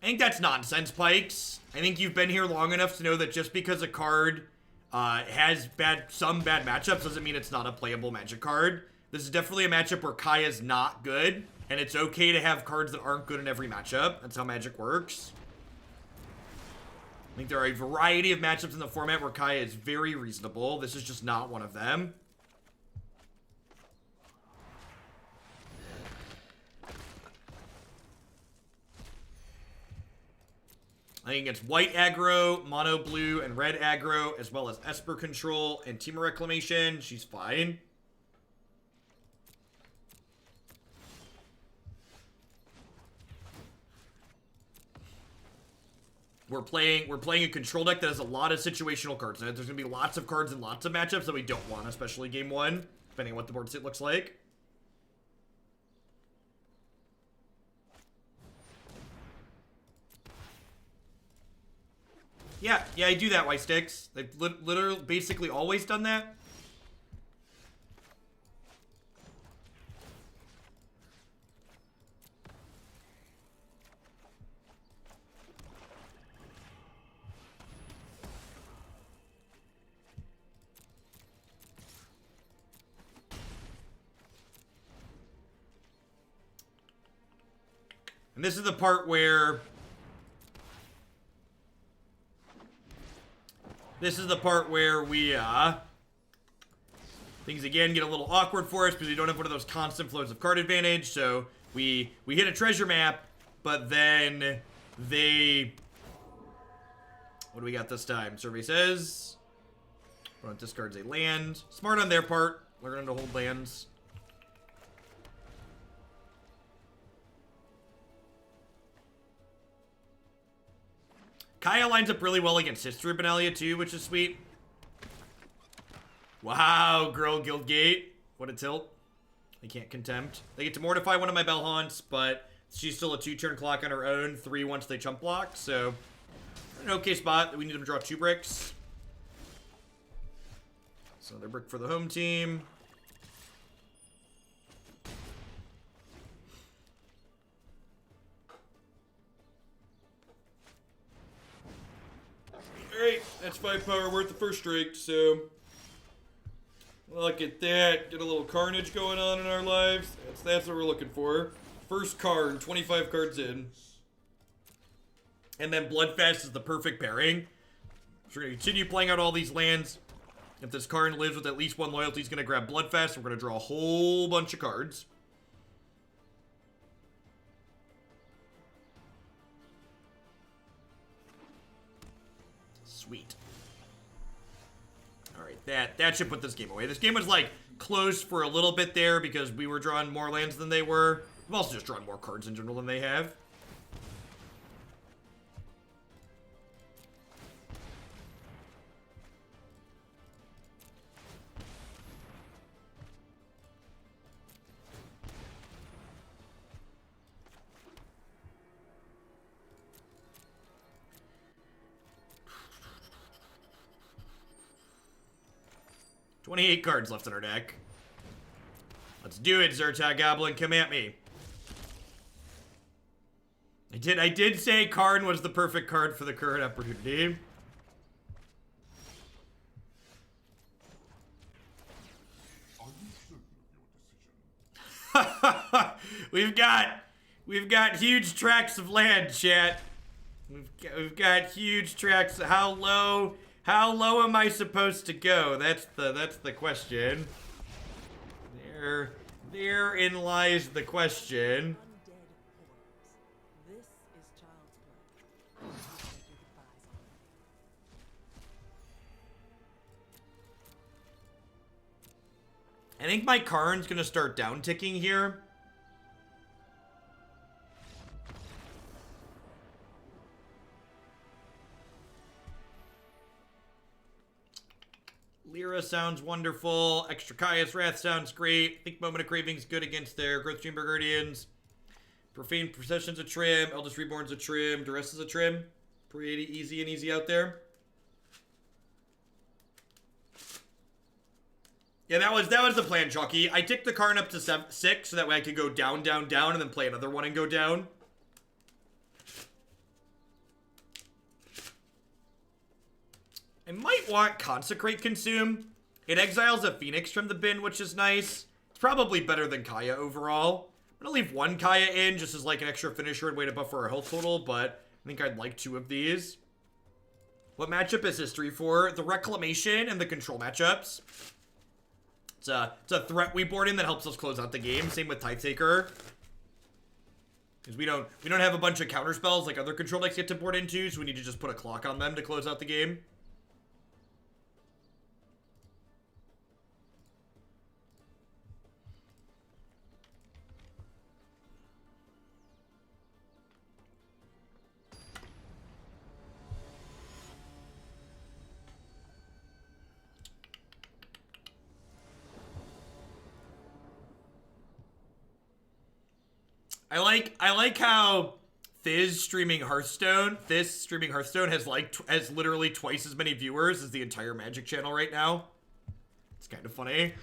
I think that's nonsense, Pikes. I think you've been here long enough to know that just because a card has some bad matchups doesn't mean it's not a playable Magic card. This is definitely a matchup where Kaya's not good. And it's okay to have cards that aren't good in every matchup. That's how Magic works. I think there are a variety of matchups in the format where Kaya is very reasonable. This is just not one of them. I think it's white aggro, mono blue, and red aggro, as well as Esper control and Temur Reclamation. She's fine. We're playing a control deck that has a lot of situational cards in it. There's going to be lots of cards and lots of matchups that we don't want, especially game 1, depending on what the board state looks like. Yeah, I do that, White Sticks. They've literally basically always done that. And this is the part where... we, things again get a little awkward for us because we don't have one of those constant flows of card advantage. So we hit a treasure map, but then they... What do we got this time? Survey says... Opponent discards a land. Smart on their part. Learning to hold lands. Kaya lines up really well against History of Benalia too, which is sweet. Wow, Orzhov Guildgate. What a tilt. They can't Contempt. They get to Mortify one of my Bell-Haunts, but she's still a 2-turn clock on her own. 3 once they chump block, so... An okay spot. We need them to draw 2 bricks. So another brick for the home team. Alright, that's 5 power worth the first strike, so... Look at that. Get a little carnage going on in our lives. That's what we're looking for. First Karn, 25 cards in. And then Bloodfast is the perfect pairing. So we're going to continue playing out all these lands. If this Karn lives with at least 1 loyalty, he's going to grab Bloodfast. We're going to draw a whole bunch of cards. Sweet. Alright, that should put this game away. This game was, like, close for a little bit there because we were drawing more lands than they were. We've also just drawn more cards in general than they have. 28 cards left in our deck. Let's do it, Zertag Goblin. Come at me. I did say Karn was the perfect card for the current opportunity. We've got huge tracts of land, chat. We've got huge tracts. How low am I supposed to go? That's the question. Therein lies the question. This is child's play. I'll take your goodbyes on. I think my Karn's gonna start down ticking here. Lyra sounds wonderful. Extra Kaya's Wrath sounds great. I think Moment of Craving's good against their Growth Chamber Guardians. Profane Procession's a trim. Eldest Reborn's a trim. Duress is a trim. Pretty easy out there. Yeah, that was the plan, Chalky. I ticked the Karn up to 6 so that way I could go down, and then play another one and go down. I might want Consecrate Consume. It exiles a Phoenix from the bin, which is nice. It's probably better than Kaya overall. I'm gonna leave one Kaya in just as like an extra finisher and way to buffer our health total, but I think I'd like 2 of these. What matchup is History for? The Reclamation and the Control matchups. It's a threat we board in that helps us close out the game. Same with Tithe Taker. Because we don't have a bunch of counter spells like other control decks get to board into, so we need to just put a clock on them to close out the game. I like how Fizz streaming Hearthstone has literally twice as many viewers as the entire Magic channel right now. It's kind of funny.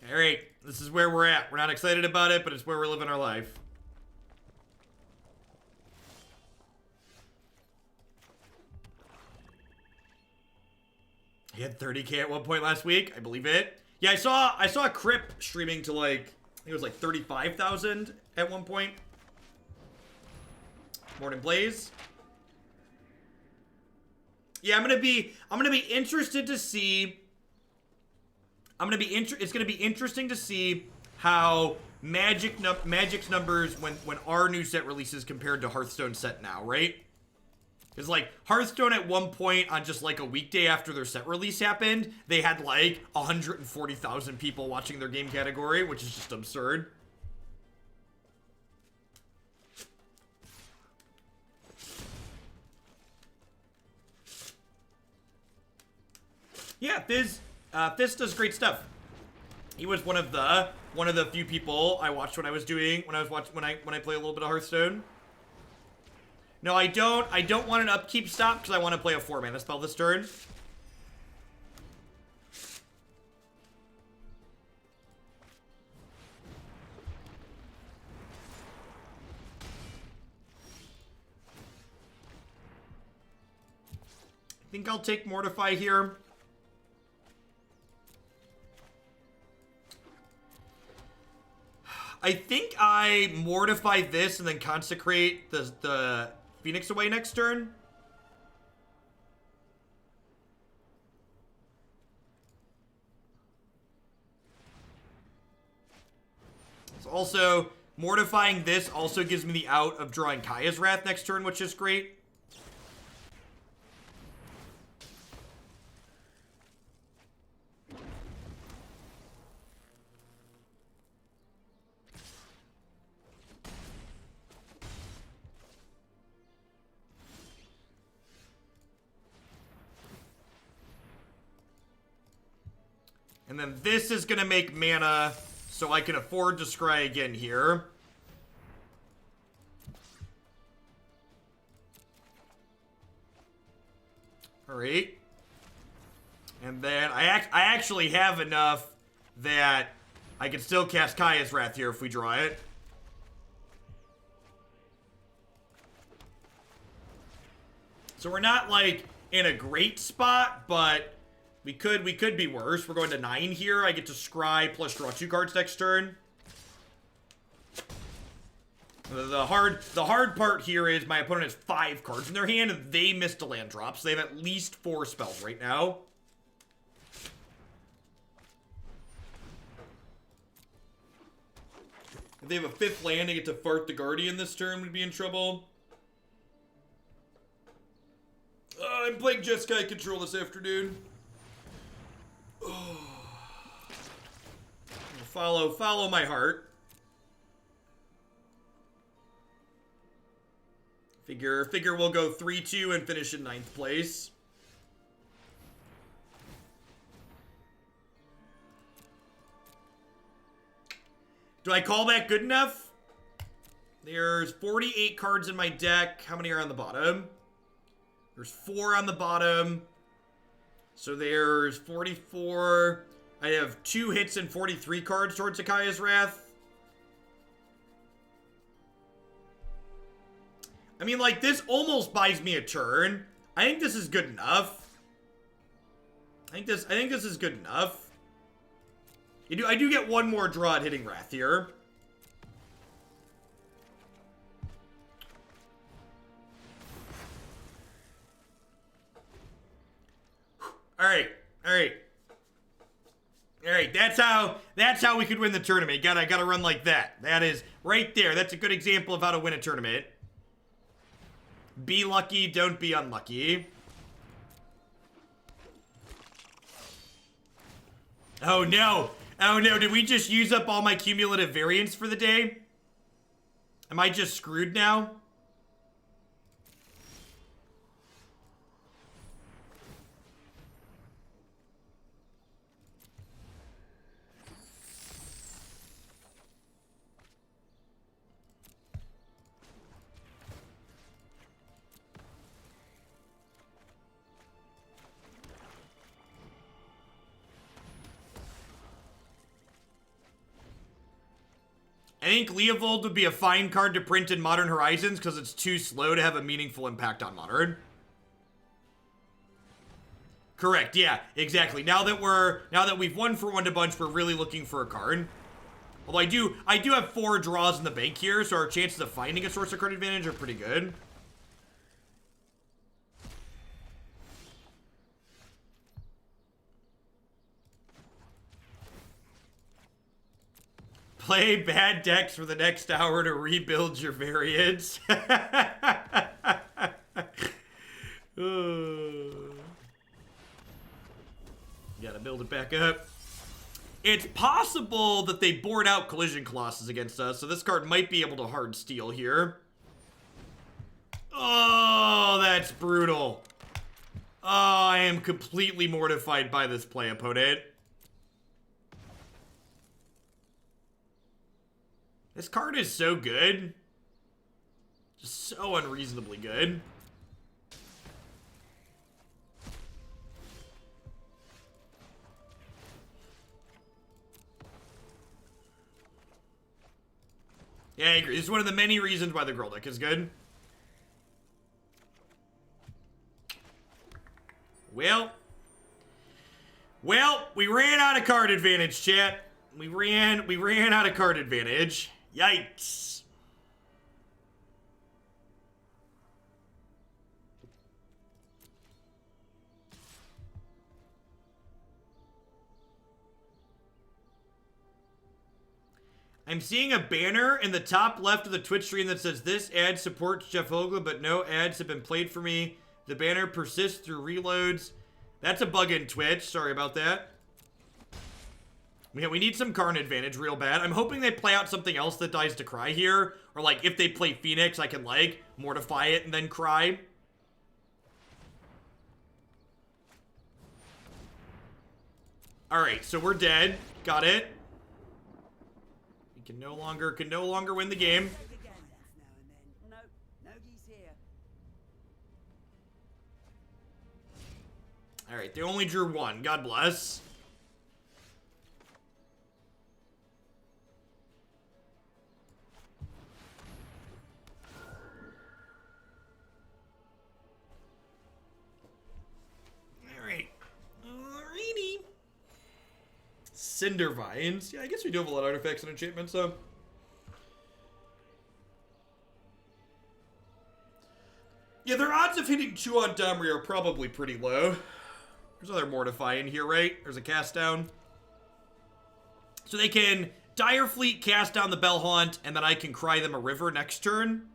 All right, this is where we're at. We're not excited about it, but it's where we're living our life. He had 30K at one point last week. I believe it. Yeah, I saw Crip streaming to like, I think it was like 35,000 at one point. Morning Blaze. Yeah, I'm gonna be interested to see. It's gonna be interesting to see how Magic's numbers when our new set releases compared to Hearthstone set now, right? It's like Hearthstone at one point on just like a weekday after their set release happened, they had like 140,000 people watching their game category, which is just absurd. Yeah, Fizz does great stuff. He was one of the few people I watched when I play a little bit of Hearthstone. No, I don't want an upkeep stop because I want to play a 4-mana spell this turn. I think I'll take Mortify here. I think I Mortify this and then Consecrate the Phoenix away next turn. So also, mortifying this also gives me the out of drawing Kaya's Wrath next turn, which is great. And then this is going to make mana so I can afford to scry again here. Alright. And then I actually have enough that I can still cast Kaya's Wrath here if we draw it. So we're not, like, in a great spot, but we could be worse. We're going to 9 here. I get to scry plus draw 2 cards next turn. The hard part here is my opponent has 5 cards in their hand, and they missed a land drop, so they have at least 4 spells right now. If they have a 5th land, they get to fart the Guardian this turn, would be in trouble. I'm playing Jeskai Control this afternoon. Follow my heart. Figure we'll go 3-2 and finish in 9th place. Do I call that good enough? There's 48 cards in my deck. How many are on the bottom? There's 4 on the bottom. So there's 44. I have 2 hits and 43 cards towards Akaya's Wrath. I mean, like, this almost buys me a turn. I think this is good enough. I think this is good enough. I do get 1 more draw at hitting Wrath here. Alright. That's how we could win the tournament. Gotta run like that. That is right there. That's a good example of how to win a tournament. Be lucky, don't be unlucky. Oh no! Oh no, did we just use up all my cumulative variance for the day? Am I just screwed now? I think Leovold would be a fine card to print in Modern Horizons because it's too slow to have a meaningful impact on Modern. Correct, yeah, exactly. Now that we've won for 1 to bunch, we're really looking for a card. Although I do have 4 draws in the bank here, so our chances of finding a source of card advantage are pretty good. Play bad decks for the next hour to rebuild your variants. Gotta build it back up. It's possible that they board out Collision Colossus against us, so this card might be able to hard steal here. Oh, that's brutal. Oh, I am completely mortified by this play, opponent. This card is so good. Just so unreasonably good. Yeah, I agree. This is one of the many reasons why the Girl deck is good. Well, we ran out of card advantage, chat. We ran out of card advantage. Yikes. I'm seeing a banner in the top left of the Twitch stream that says, "This ad supports Jeff Vogel, but no ads have been played for me. The banner persists through reloads." That's a bug in Twitch. Sorry about that. Yeah, we need some Karn advantage real bad. I'm hoping they play out something else that dies to cry here. Or, like, if they play Phoenix, I can, like, mortify it and then cry. Alright, so we're dead. Got it. can no longer win the game. Nope, Nogi's here. All right, they only drew one. God bless. All right. Alrighty. Cinder Vines. Yeah, I guess we do have a lot of artifacts and enchantments, though. Yeah, their odds of hitting 2 on Domri are probably pretty low. There's another Mortify in here, right? There's a cast down. So they can Dire Fleet, cast down the Bell-Haunt, and then I can cry them a river next turn.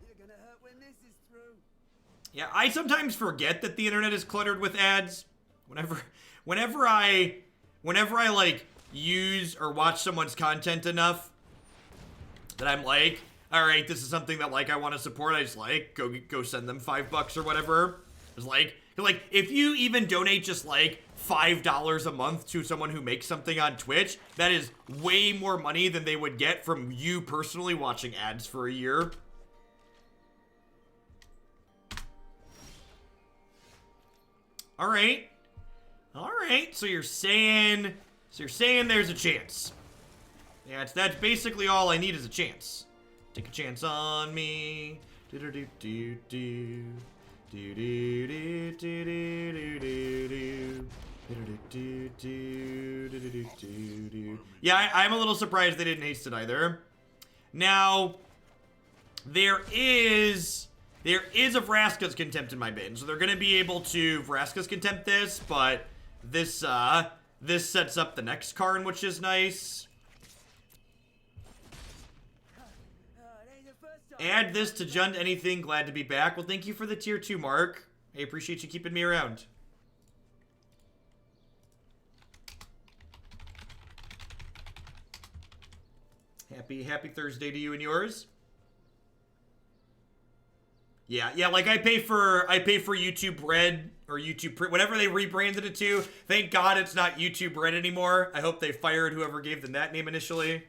You're gonna hurt when this is through. Yeah, I sometimes forget that the internet is cluttered with ads. Whenever I like use or watch someone's content enough that I'm like, all right, this is something that like I want to support. I just like go send them $5 or whatever. It's like if you even donate just like $5 a month to someone who makes something on Twitch, that is way more money than they would get from you personally watching ads for a year. All right. So you're saying there's a chance. Yeah, that's basically all I need is a chance. Take a chance on me. Yeah, I'm a little surprised they didn't haste it either. Now, there is a Vraska's Contempt in my bin, so they're going to be able to Vraska's Contempt this, but this sets up the next Karn, which is nice. Add this to Jund anything, glad to be back. Well, thank you for the tier 2, Mark. I appreciate you keeping me around. Happy Thursday to you and yours. Yeah, like I pay for YouTube Red or YouTube whatever they rebranded it to. Thank God it's not YouTube Red anymore. I hope they fired whoever gave them that name initially.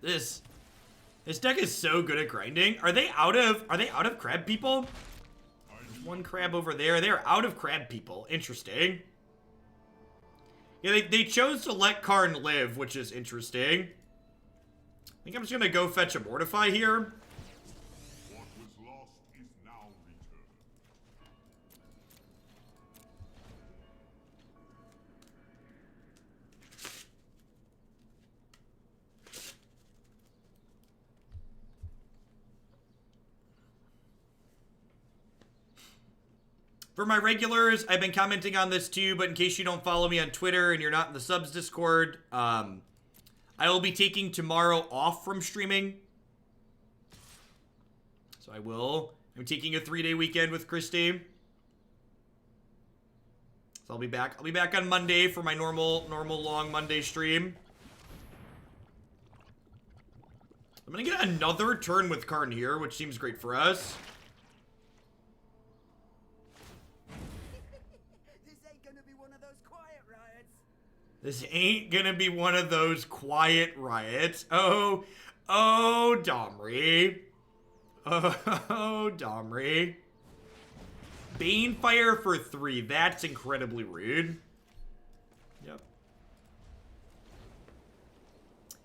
This deck is so good at grinding. Are they out of crab people? There's one crab over there. They're out of crab people. Interesting. Yeah, they chose to let Karn live, which is interesting. I think I'm just gonna go fetch a Mortify here. What was lost is now returned. For my regulars, I've been commenting on this too, but in case you don't follow me on Twitter and you're not in the subs Discord, I will be taking tomorrow off from streaming. So I'm taking a 3-day weekend with Christy. So I'll be back on Monday for my normal long Monday stream. I'm gonna get another turn with Karn here, which seems great for us. This ain't gonna be one of those quiet riots. Oh, Domri. Oh, Domri. Banefire for 3. That's incredibly rude.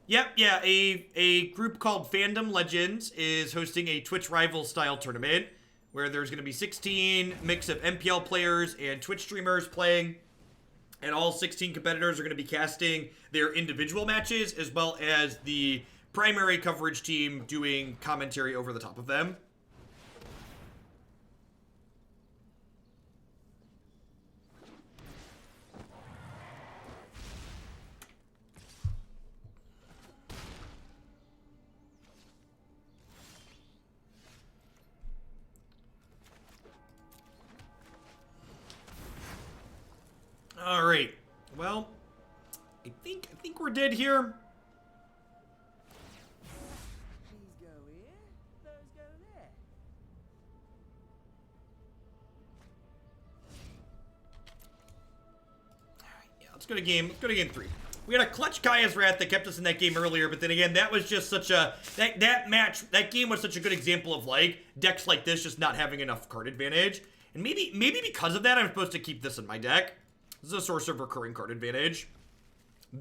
Yep, yeah, a group called Fandom Legends is hosting a Twitch Rival style tournament where there's gonna be 16 mix of MPL players and Twitch streamers playing. And all 16 competitors are going to be casting their individual matches, as well as the primary coverage team doing commentary over the top of them. Well, I think we're dead here. These go here, those go there. Yeah, let's go to game 3. We had a clutch Kaya's Wrath that kept us in that game earlier, but then again, that was just such a that game was such a good example of like decks like this just not having enough card advantage. And maybe because of that, I'm supposed to keep this in my deck. This is a source of recurring card advantage.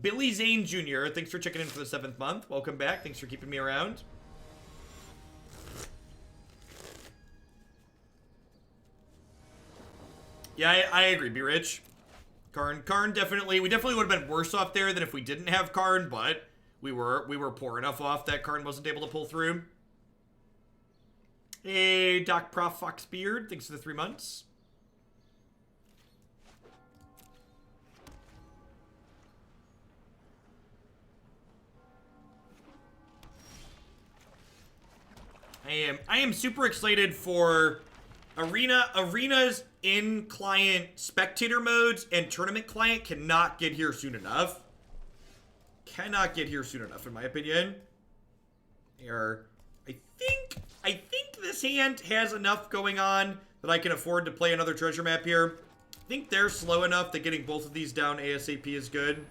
Billy Zane Jr., thanks for checking in for the 7th month. Welcome back. Thanks for keeping me around. Yeah, I agree, Be Rich. Karn definitely, we definitely would have been worse off there than if we didn't have Karn, but we were poor enough off that Karn wasn't able to pull through. Hey, Doc Prof Foxbeard, thanks for the 3 months. I am super excited for Arena's in-client spectator modes and tournament client cannot get here soon enough. Cannot get here soon enough, in my opinion. I think this hand has enough going on that I can afford to play another treasure map here. I think they're slow enough that getting both of these down ASAP is good.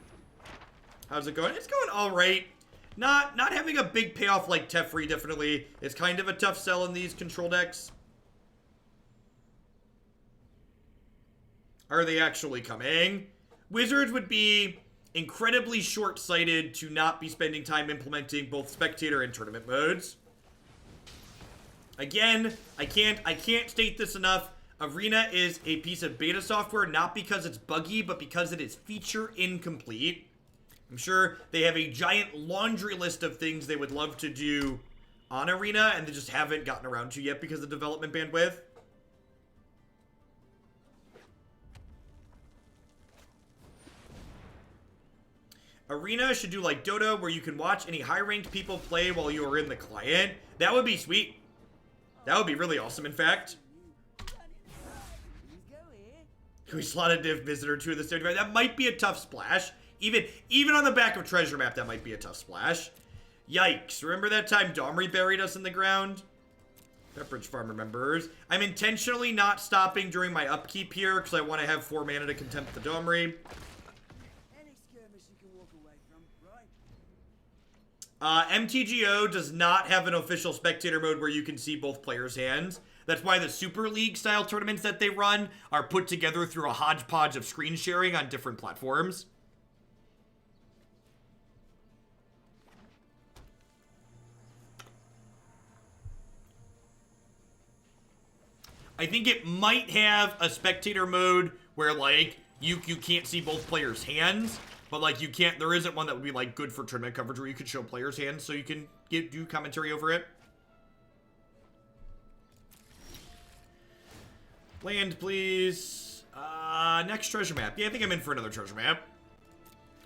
How's it going? It's going all right. Not having a big payoff like Teferi definitely is kind of a tough sell in these control decks. Are they actually coming? Wizards would be incredibly short-sighted to not be spending time implementing both spectator and tournament modes. Again, I can't state this enough. Arena is a piece of beta software, not because it's buggy, but because it is feature incomplete. I'm sure they have a giant laundry list of things they would love to do on Arena, and they just haven't gotten around to yet because of development bandwidth. Arena should do like Dota, where you can watch any high-ranked people play while you are in the client. That would be sweet. That would be really awesome, in fact. Can we slot a div visitor to the stage? That might be a tough splash. Even on the back of treasure map, that might be a tough splash. Yikes. Remember that time Domri buried us in the ground? Pepperidge Farm remembers. I'm intentionally not stopping during my upkeep here because I want to have 4 mana to Contempt the Domri. Any skirmish you can walk away from, right? MTGO does not have an official spectator mode where you can see both players' hands. That's why the Super League style tournaments that they run are put together through a hodgepodge of screen sharing on different platforms. I think it might have a spectator mode where, like, you can't see both players' hands, but, like, there isn't one that would be, like, good for tournament coverage where you could show players' hands so you can do commentary over it. Land, please. Next treasure map. Yeah, I think I'm in for another treasure map.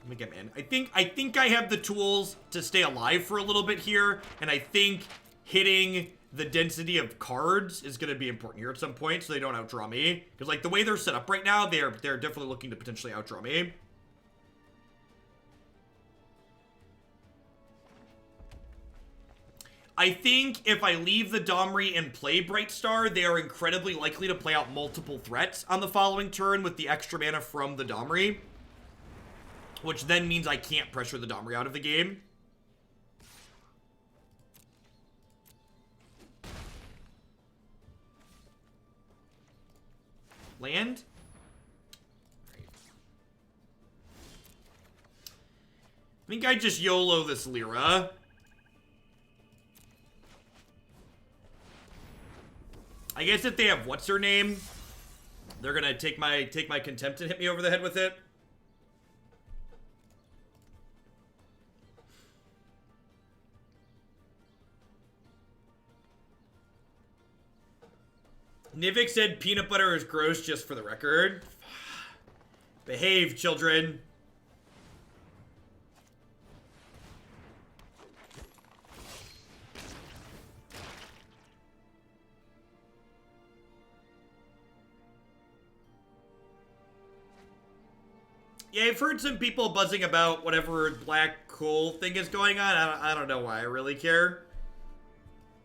I think I'm in. I think I have the tools to stay alive for a little bit here, and I think hitting the density of cards is going to be important here at some point so they don't outdraw me. Because, like, the way they're set up right now, they're definitely looking to potentially outdraw me. I think if I leave the Domri and play Brightstar, they are incredibly likely to play out multiple threats on the following turn with the extra mana from the Domri. Which then means I can't pressure the Domri out of the game. Land? I think I just YOLO this Lyra. I guess if they have what's her name, they're gonna take my Contempt and hit me over the head with it. Nivik said peanut butter is gross, just for the record. Behave, children. Yeah, I've heard some people buzzing about whatever black hole thing is going on. I don't know why I really care.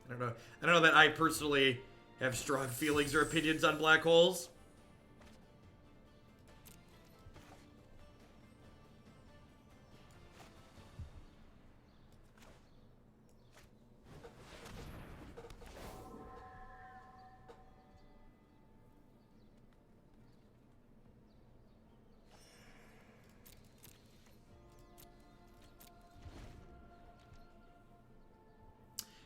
I don't know that I personally have strong feelings or opinions on black holes.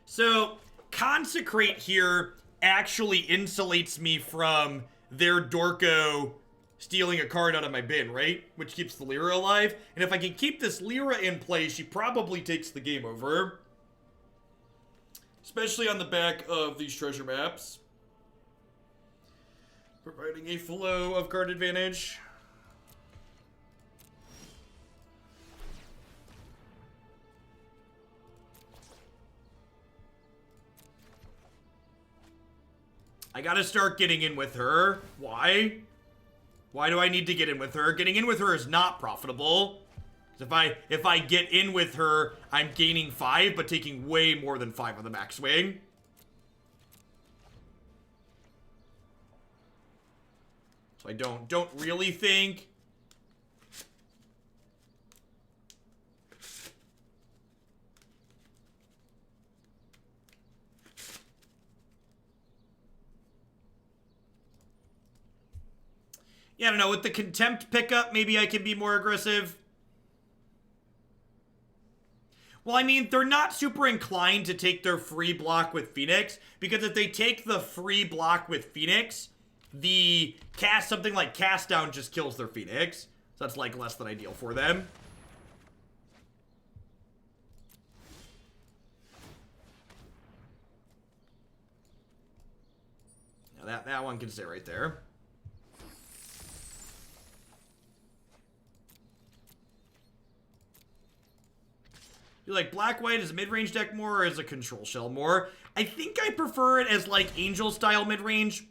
So, Consecrate here actually insulates me from their Dorko stealing a card out of my bin, right? Which keeps the Lyra alive. And if I can keep this Lyra in play, she probably takes the game over. Especially on the back of these treasure maps. Providing a flow of card advantage. I gotta start getting in with her. Why? Why do I need to get in with her? Getting in with her is not profitable. If I get in with her, I'm gaining 5, but taking way more than 5 on the back swing. So I don't really think. Yeah, I don't know. With the Contempt pickup, maybe I can be more aggressive. Well, I mean, they're not super inclined to take their free block with Phoenix, because if they take the free block with Phoenix, the something like Cast Down just kills their Phoenix. So that's like less than ideal for them. Now that one can stay right there. You like black-white as a mid-range deck more or as a control shell more? I think I prefer it as like Angel-style mid-range.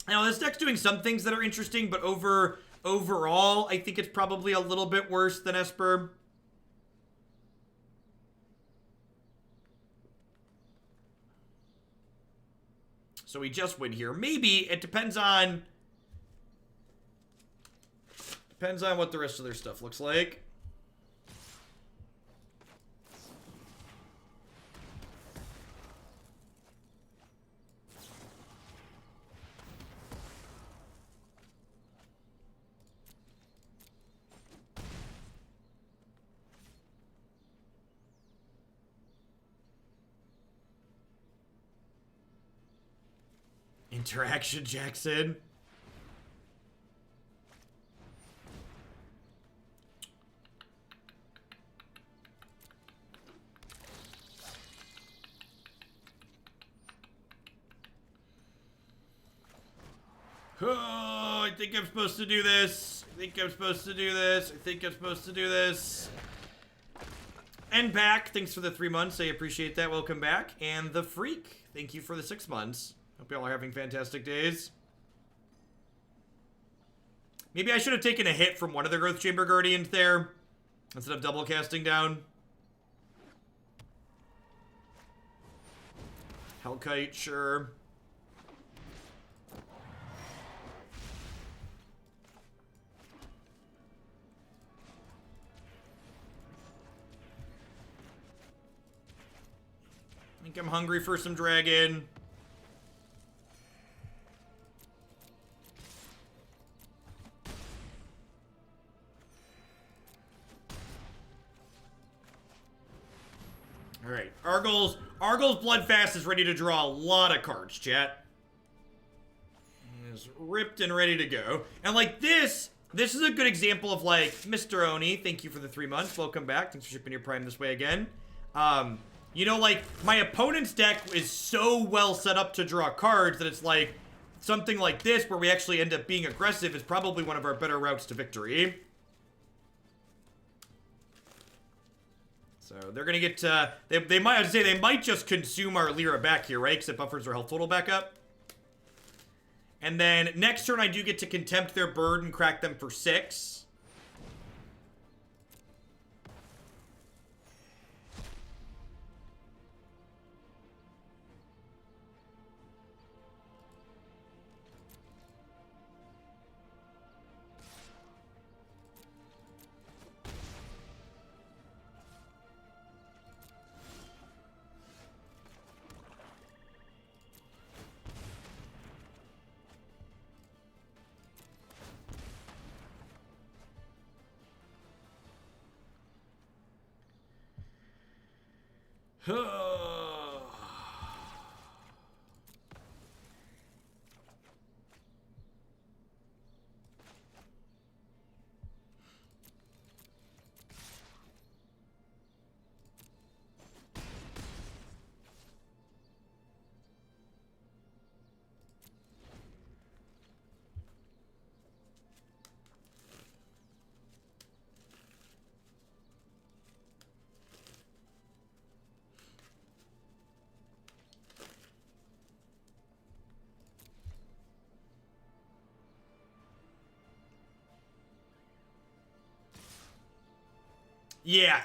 Now, this deck's doing some things that are interesting, but overall, I think it's probably a little bit worse than Esper. So we just win here. Maybe. It depends on what the rest of their stuff looks like. Interaction, Jackson. Oh, I think I'm supposed to do this. I think I'm supposed to do this. I think I'm supposed to do this. And back. Thanks for the 3 months. I appreciate that. Welcome back. And the Freak. Thank you for the 6 months. Hope y'all are having fantastic days. Maybe I should have taken a hit from one of the Growth Chamber Guardians there instead of double casting down. Hellkite, sure. I think I'm hungry for some dragon. Alright, Arguel's Bloodfast is ready to draw a lot of cards, chat. Is ripped and ready to go. And like this is a good example of like, Mr. Oni, thank you for the 3 months. Welcome back. Thanks for shipping your Prime this way again. You know, like, my opponent's deck is so well set up to draw cards that it's like, something like this where we actually end up being aggressive is probably one of our better routes to victory. So they're gonna get they might just consume our Lyra back here, right? Because it buffers our health total back up. And then next turn I do get to Contempt their bird and crack them for 6.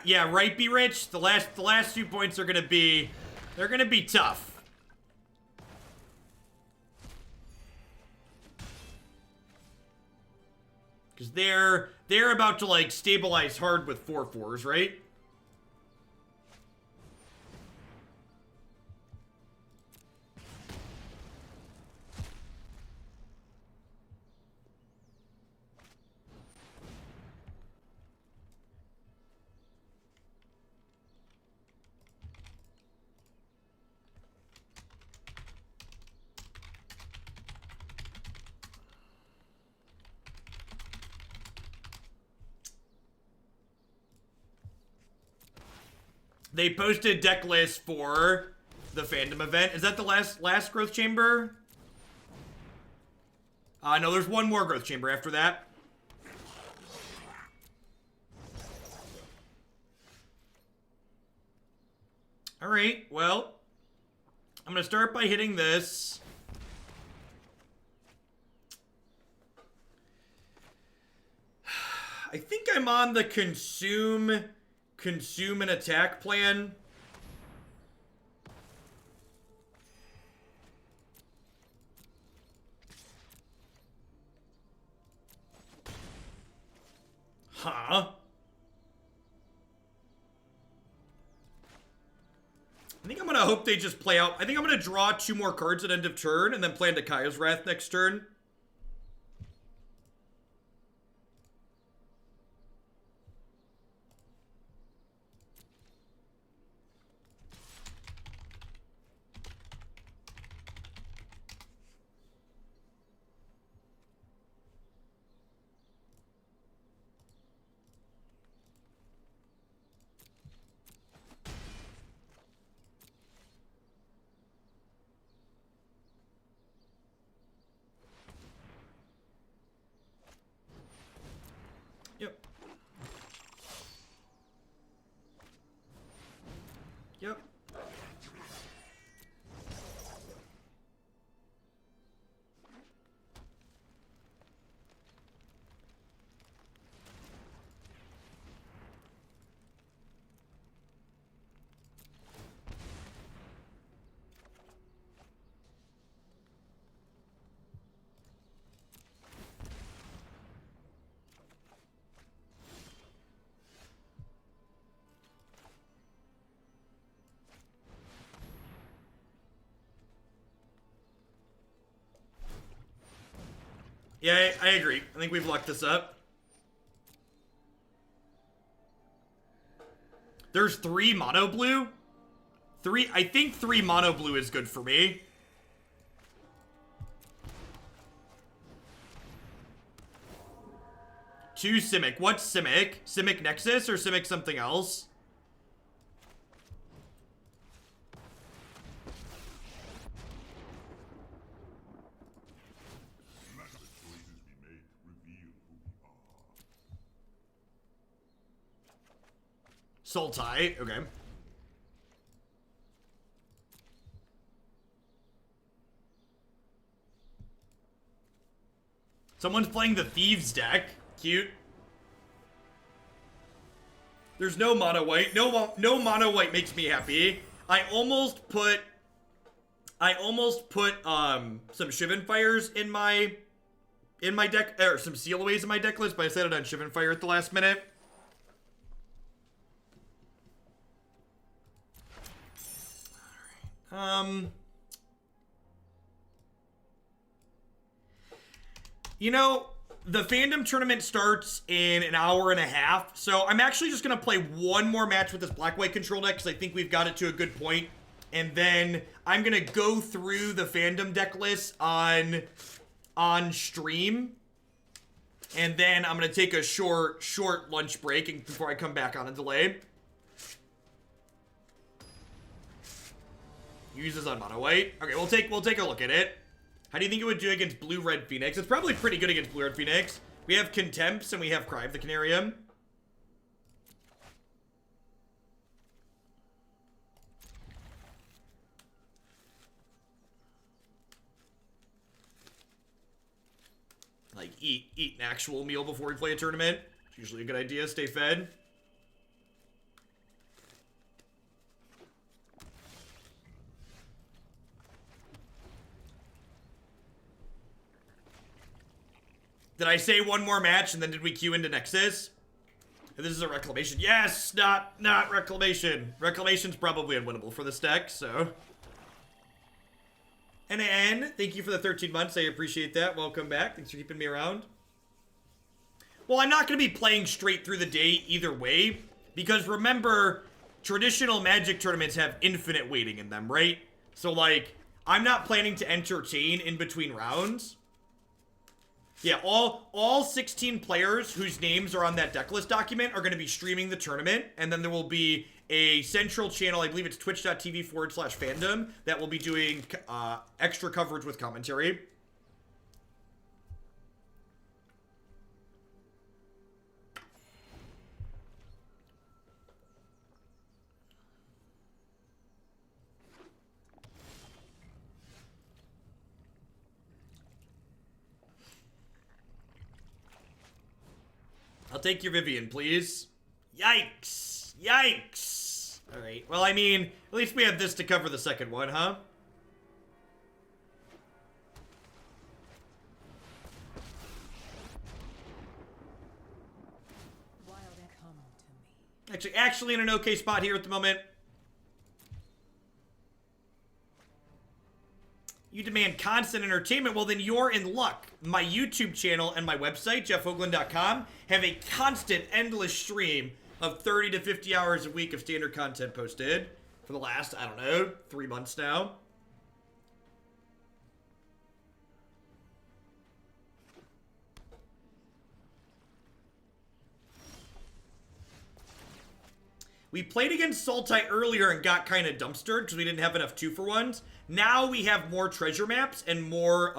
Yeah, right, Be Rich. The last 2 points are gonna be, they're gonna be tough. Because they're about to like stabilize hard with 4/4s, right? They posted deck lists for the fandom event. Is that the last growth chamber? No, there's one more growth chamber after that. All right, well, I'm gonna start by hitting this. I think I'm on the consume and attack plan. Huh? I think I'm gonna hope they just play out. I think I'm gonna draw 2 more cards at end of turn and then play into Kaya's Wrath next turn. Yep. Yep. Yeah, I agree. I think we've locked this up. There's 3 mono blue. I think 3 mono blue is good for me. Two Simic. What's Simic? Simic Nexus or Simic something else? Sultai, okay. Someone's playing the Thieves deck. Cute. There's no mono white. No mono white makes me happy. I almost put some Shivan Fires in my deck, or some Sealaways in my deck list, but I set it on Shivan Fire at the last minute. You know, the fandom tournament starts in an hour and a half, so I'm actually just going to play one more match with this black-white control deck because I think we've got it to a good point. And then I'm going to go through the fandom deck list on stream. And then I'm going to take a short lunch break before I come back on a delay. Uses on mono white. Okay, we'll take a look at it. How do you think it would do against blue-red Phoenix? It's probably pretty good against blue-red Phoenix. We have Contempts and we have Cry of the Carnarium. Like, eat an actual meal before we play a tournament. It's usually a good idea. Stay fed. Did I say one more match and then did we queue into Nexus? This is a Reclamation. Yes! Not Reclamation. Reclamation's probably unwinnable for this deck, so... NN, thank you for the 13 months. I appreciate that. Welcome back. Thanks for keeping me around. Well, I'm not going to be playing straight through the day either way, because remember, traditional Magic tournaments have infinite waiting in them, right? So, like, I'm not planning to entertain in between rounds. Yeah, all 16 players whose names are on that decklist document are going to be streaming the tournament, and then there will be a central channel, I believe it's twitch.tv/fandom, that will be doing extra coverage with commentary. I'll take your Vivian, please. Yikes. Yikes. All right. Well, I mean, at least we have this to cover the second one, huh? Actually in an okay spot here at the moment. You demand constant entertainment, well then you're in luck. My YouTube channel and my website, jeffhoagland.com, have a constant, endless stream of 30 to 50 hours a week of standard content posted for the last, I don't know, 3 months now. We played against Sultai earlier and got kind of dumpstered because we didn't have enough 2-for-1s. Now we have more treasure maps and more,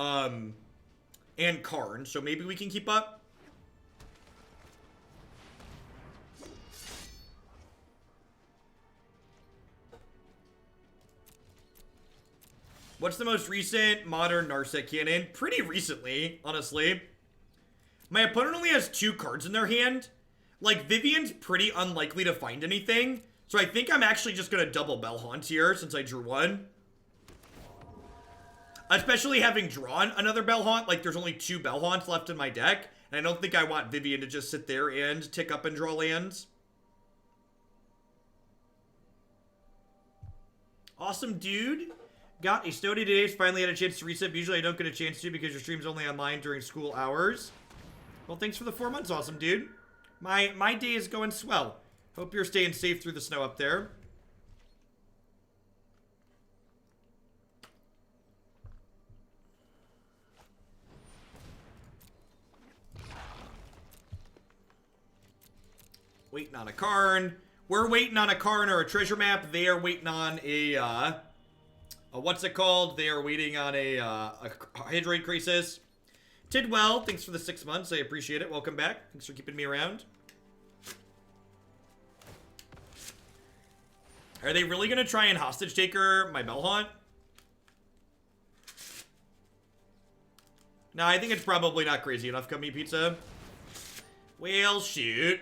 and Karn, so maybe we can keep up. What's the most recent modern Narset cannon? Pretty recently, honestly. My opponent only has 2 cards in their hand. Like, Vivian's pretty unlikely to find anything. So I think I'm actually just going to double Bell-Haunt here since I drew 1. Especially having drawn another Bell-Haunt. Like, there's only 2 Bell-Haunts left in my deck. And I don't think I want Vivian to just sit there and tick up and draw lands. Awesome, dude. Got a Stody today. Finally had a chance to reset. Usually I don't get a chance to because your stream's only online during school hours. Well, thanks for the 4 months. Awesome, dude. My day is going swell. Hope you're staying safe through the snow up there. Waiting on a Karn. We're waiting on a Karn or a treasure map. They are waiting on a what's it called? They are waiting on a Hydroid Crisis. Tidwell, thanks for the 6 months. I appreciate it. Welcome back. Thanks for keeping me around. Are they really going to try and Hostage Taker my Bell-Haunt? No, I think it's probably not crazy enough, Gummy Pizza. Well, shoot.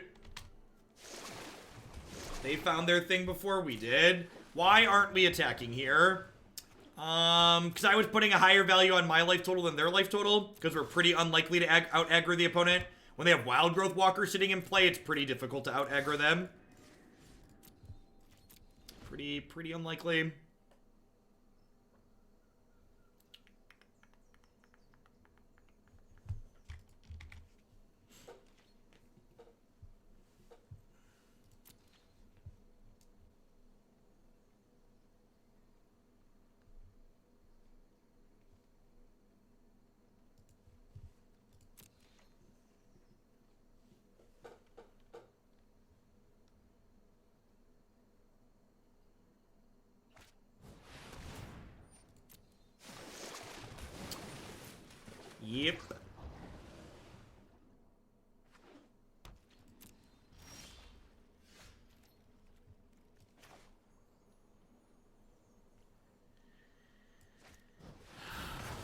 They found their thing before we did. Why aren't we attacking here? Because I was putting a higher value on my life total than their life total. Because we're pretty unlikely to out-aggro the opponent. When they have Wild Growth Walker sitting in play, it's pretty difficult to out-aggro them. Pretty unlikely. Yep.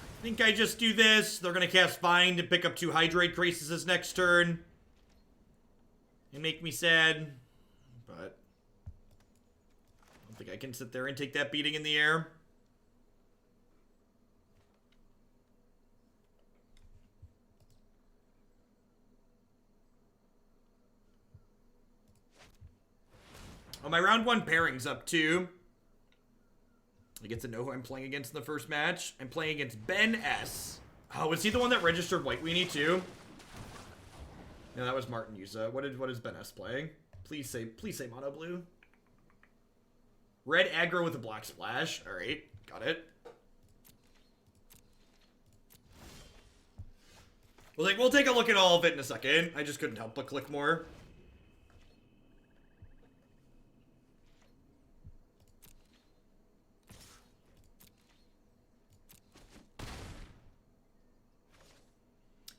I think I just do this. They're gonna cast Find and pick up 2 Hydrate Graces this next turn. And make me sad. But I don't think I can sit there and take that beating in the air. Oh, my round 1 pairing's up too. I get to know who I'm playing against in the first match. I'm playing against Ben S. Oh, was he the one that registered White Weenie too? No, that was Martin Urza. What is Ben S playing? Please say mono blue. Red aggro with a black splash. Alright, got it. We'll take a look at all of it in a second. I just couldn't help but click more.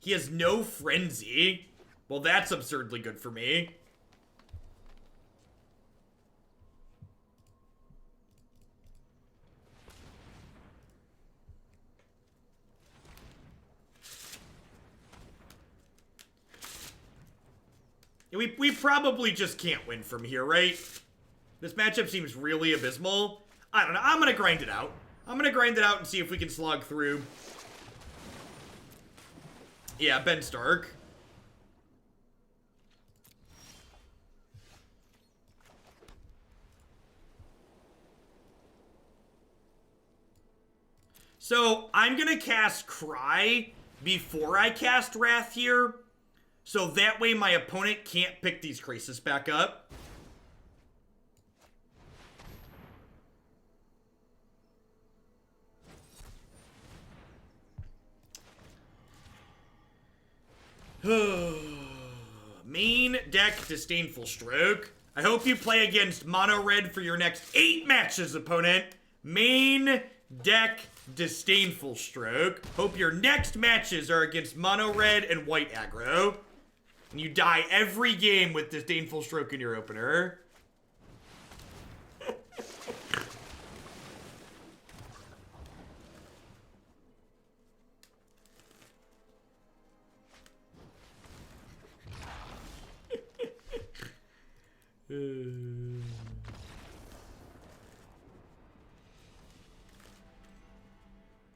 He has no frenzy. Well, that's absurdly good for me. We probably just can't win from here, right? This matchup seems really abysmal. I don't know. I'm going to grind it out. I'm going to grind it out and see if we can slog through. Yeah, Ben Stark. So, I'm gonna cast Cry before I cast Wrath here. So that way my opponent can't pick these Krasis back up. Main deck Disdainful Stroke. I hope you play against Mono Red for your next 8 matches, opponent. Main deck Disdainful Stroke. Hope your next matches are against Mono Red and White aggro. And you die every game with Disdainful Stroke in your opener.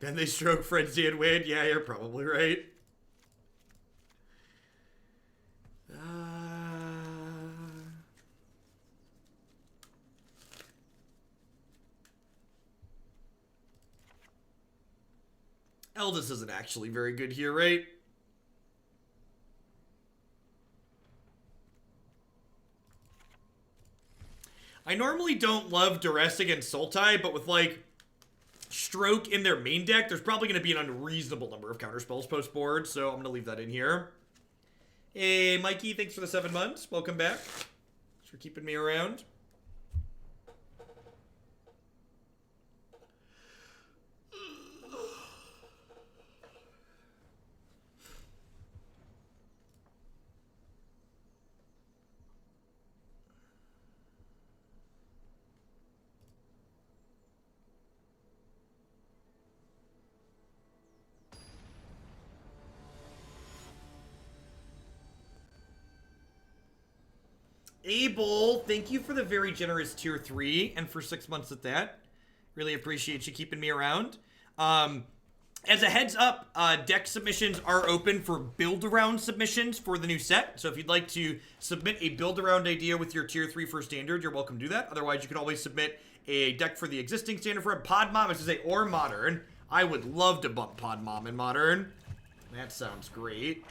Then they stroke Frenzy and win. Yeah, you're probably right. Eldest isn't actually very good here, right? I normally don't love Duress against Sultai, but with, like, Stroke in their main deck, there's probably going to be an unreasonable number of counterspells post-board, so I'm going to leave that in here. Hey, Mikey, thanks for the 7 months. Welcome back. Thanks for keeping me around. Abel, thank you for the very generous tier 3 and for 6 months at that. Really appreciate you keeping me around. As a heads up, deck submissions are open for build-around submissions for the new set. So if you'd like to submit a build-around idea with your tier 3 for standard, you're welcome to do that. Otherwise, you can always submit a deck for the existing standard for a Pod Mom, as I say, or Modern. I would love to bump Pod Mom in Modern. That sounds great.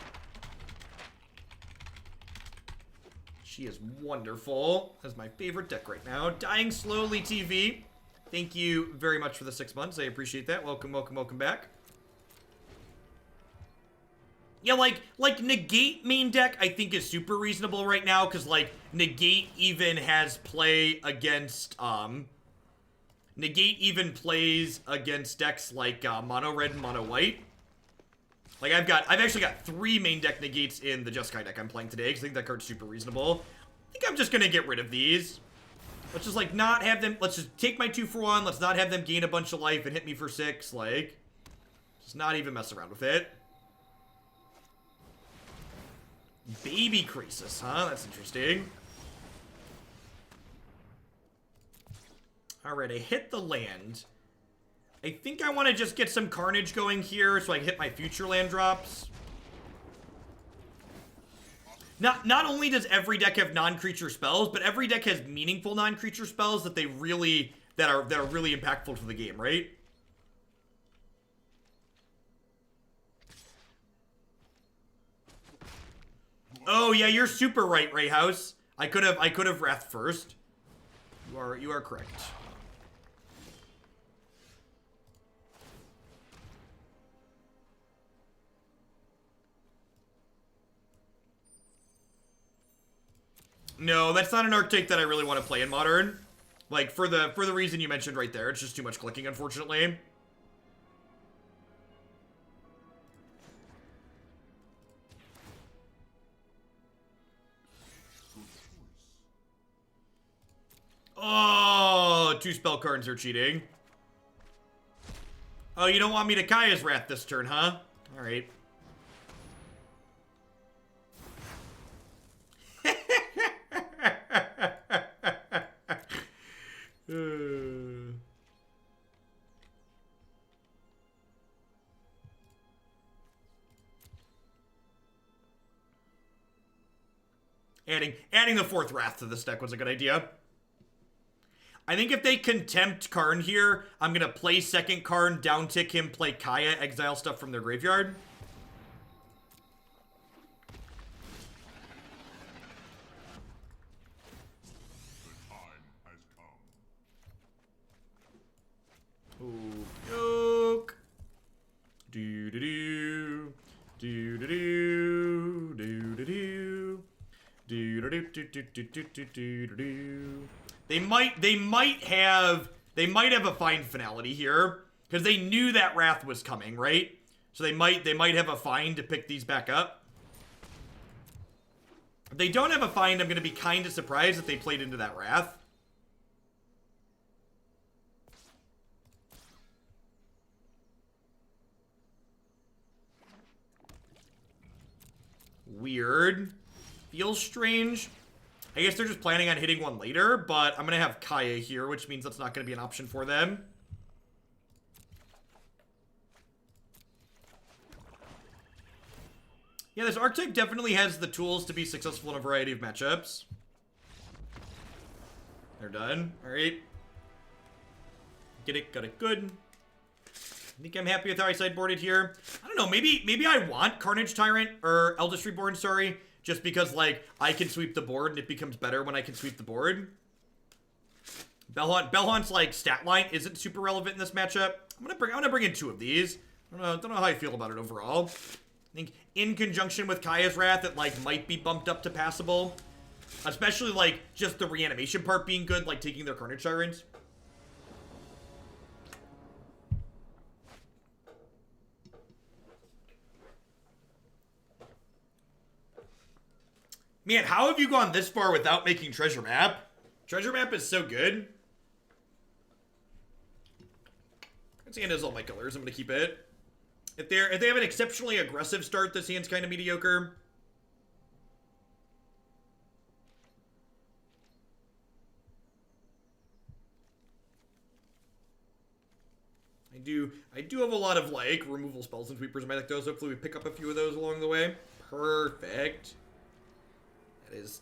She is wonderful. That's my favorite deck right now. Dying Slowly TV. Thank you very much for the 6 months. I appreciate that. Welcome, welcome, welcome back. Yeah, like Negate main deck I think is super reasonable right now, because, like, Negate even has play against, Negate even plays against decks like Mono Red and Mono White. Like, I've actually got 3 main deck negates in the Jeskai deck I'm playing today, because I think that card's super reasonable. I think I'm just gonna get rid of these. Let's just, like, not have them... Let's just take my 2 for 1. Let's not have them gain a bunch of life and hit me for 6. Like, just not even mess around with it. Baby Crisis, huh? That's interesting. Alright, I hit the land. I think I want to just get some carnage going here so I can hit my future land drops. Not only does every deck have non-creature spells, but every deck has meaningful non-creature spells that are really impactful to the game, right? Oh yeah, you're super right, Ray House. I could have Wrath first. You are correct. No, that's not an archetype that I really want to play in Modern. Like, for the reason you mentioned right there. It's just too much clicking, unfortunately. Oh, 2 spell cards are cheating. Oh, you don't want me to Kaya's Wrath this turn, huh? Alright. Adding the 4th Wrath to this deck was a good idea. I think if they Contempt Karn here, I'm gonna play 2nd Karn, downtick him, play Kaya, exile stuff from their graveyard. Oak. Do-do-do. Do-do-do. Do-do-do. Do-do-do-do-do-do-do-do-do. They might have a Find Finality here, because they knew that Wrath was coming, right? So they might have a Find to pick these back up. If they don't have a Find, I'm gonna be kind of surprised if they played into that Wrath. Weird. Feels strange. I guess they're just planning on hitting one later, but I'm going to have Kaya here, which means that's not going to be an option for them. Yeah, this archetype definitely has the tools to be successful in a variety of matchups. They're done. Alright. Get it, got it good. I think I'm happy with how I sideboarded here. I don't know, maybe I want Carnage Tyrant, or Eldest Reborn, sorry. Just because, like, I can sweep the board and it becomes better when I can sweep the board. Bell-Haunt's, like, stat line isn't super relevant in this matchup. I'm gonna bring in 2 of these. I don't know how I feel about it overall. I think in conjunction with Kaya's Wrath, it, like, might be bumped up to passable. Especially, like, just the reanimation part being good, like taking their Carnage Tyrants. Man, how have you gone this far without making Treasure Map? Treasure Map is so good. This hand has all my colors. I'm gonna keep it. If they have an exceptionally aggressive start, this hand's kind of mediocre. I do have a lot of, like, removal spells and sweepers in my deck, though, so hopefully we pick up a few of those along the way. Perfect.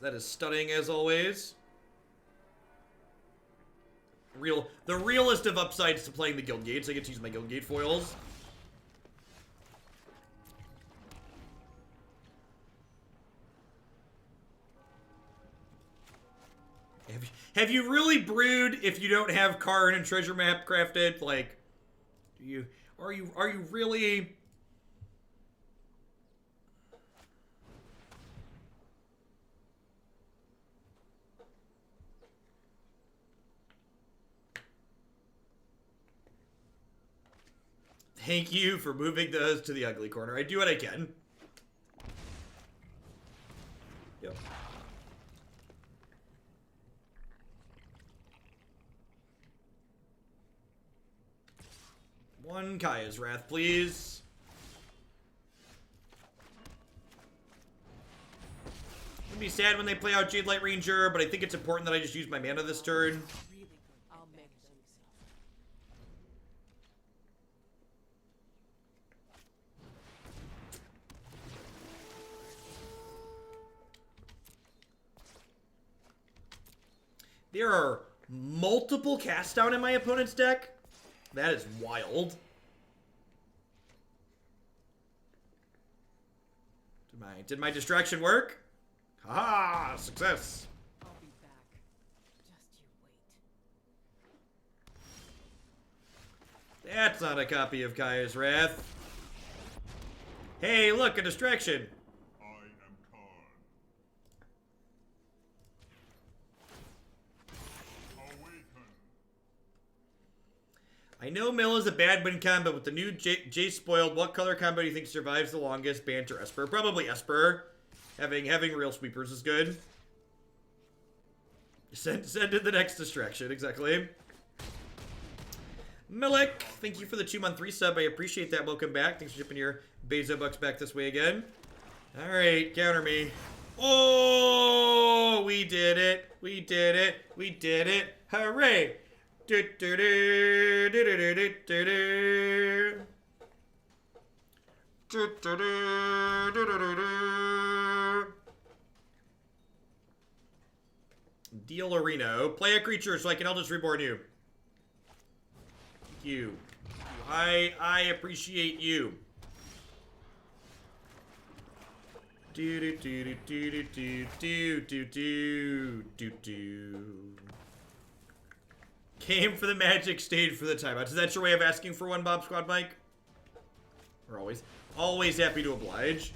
That is stunning as always. The realest of upsides to playing the Guildgates. I get to use my Guildgate foils. Have you really brewed if you don't have Karn and Treasure Map crafted? Like, are you really? Thank you for moving those to the ugly corner. I do what I can. Yep. One Kaya's Wrath, please. I'd be sad when they play out Jade Light Ranger, but I think it's important that I just use my mana this turn. I'll make them. There are multiple cast down in my opponent's deck. That is wild. Did my distraction work? Haha, success. I'll be back. Just you wait. That's not a copy of Kaya's Wrath. Hey, look, a distraction. I am Karn. Awaken. I know Mill is a bad win combo, with the new J spoiled. What color combo do you think survives the longest? Banter, Esper. Probably Esper. Having real sweepers is good. Send to the next distraction, exactly. Milik, thank you for the 2-month resub. I appreciate that. Welcome back. Thanks for shipping your Bezo bucks back this way again. Alright, counter me. Oh, we did it. We did it. We did it. Hooray. Do, do, do, do, do, do, do, do. Do, do, do, do, do, do, do. Deal a Reno. Play a creature so I can Eldest Reborn you. Thank you. I appreciate you. Do do do do do do do do do do do. Came for the magic, stayed for the timeout. Is that your way of asking for one, Bob Squad Mike? We're always happy to oblige.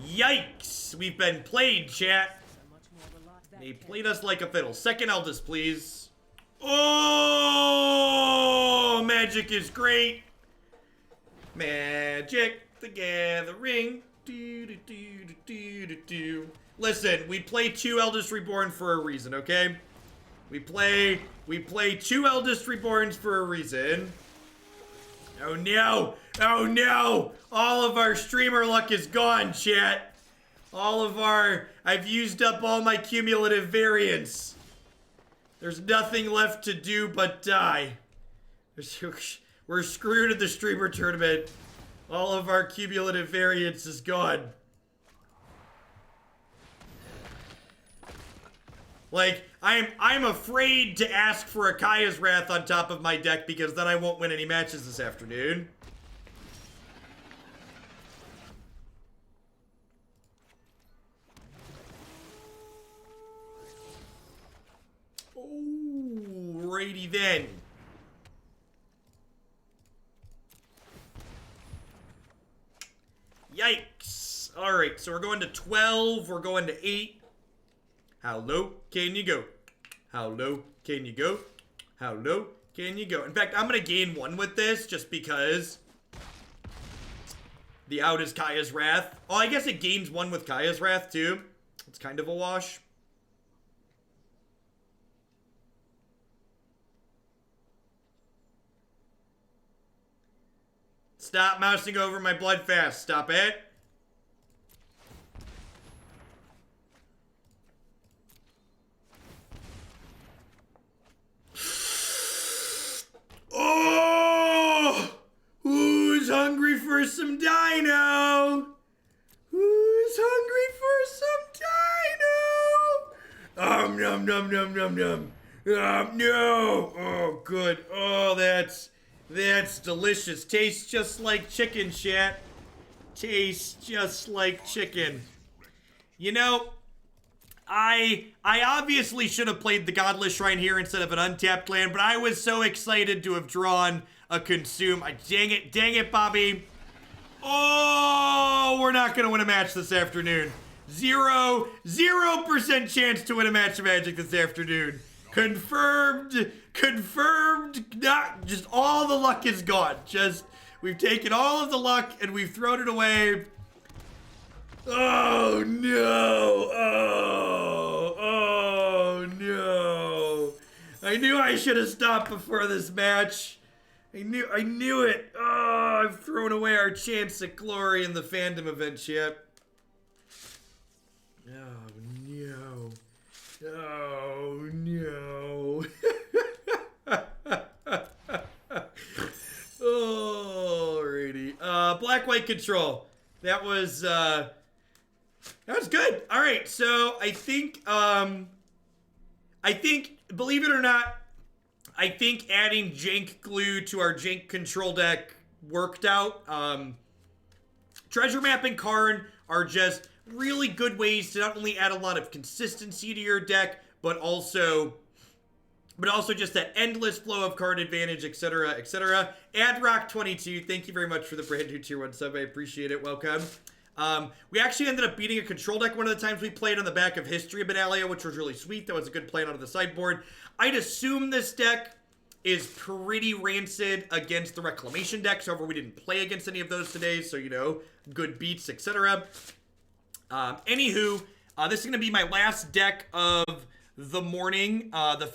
Yikes! We've been played, chat. They played us like a fiddle. Second Eldest, please. Oh, magic is great. Magic the Gathering. Do, do, do, do, do, do. Listen, we play 2 Eldest Reborn for a reason, okay? We play 2 Eldest Reborns for a reason. Oh no! Oh no! All of our streamer luck is gone, chat. I've used up all my cumulative variants. There's nothing left to do but die. We're screwed at the streamer tournament. All of our cumulative variance is gone. Like, I'm afraid to ask for a Kaya's Wrath on top of my deck because then I won't win any matches this afternoon. Alrighty then. Yikes. Alright, so we're going to 12, we're going to 8. How low can you go? How low can you go? How low can you go? In fact, I'm going to gain 1 with this just because the out is Kaya's Wrath. Oh, I guess it gains 1 with Kaya's Wrath too. It's kind of a wash. Stop mousing over my Bloodfast. Stop it. Oh! Who's hungry for some dino? Who's hungry for some dino? Nom nom nom nom nom. No. Oh, good. Oh, that's delicious. Tastes just like chicken, chat. Tastes just like chicken. You know, I obviously should have played the Godless Shrine here instead of an untapped land, but I was so excited to have drawn a consume. Dang it, Bobby. Oh, we're not gonna win a match this afternoon. 0% chance to win a match of Magic this afternoon. Confirmed. Not just all the luck is gone. We've taken all of the luck and we've thrown it away. Oh no! Oh no! I knew I should have stopped before this match. I knew it. Oh, I've thrown away our chance at glory in the fandom event yet. Oh no! Oh no! Alrighty. Black-white control. That was good. All right, so I think, believe it or not, I think adding jank glue to our jank control deck worked out. Treasure map and Karn are just really good ways to not only add a lot of consistency to your deck, but also just that endless flow of card advantage, etc., etc. AdRock22, thank you very much for the brand new tier 1 sub. I appreciate it. Welcome. We actually ended up beating a control deck one of the times we played on the back of History of Benalia, which was really sweet. That was a good play out of the sideboard. I'd assume this deck is pretty rancid against the Reclamation decks. However, we didn't play against any of those today, so, you know, good beats, etc. Anywho, this is going to be my last deck of the morning. The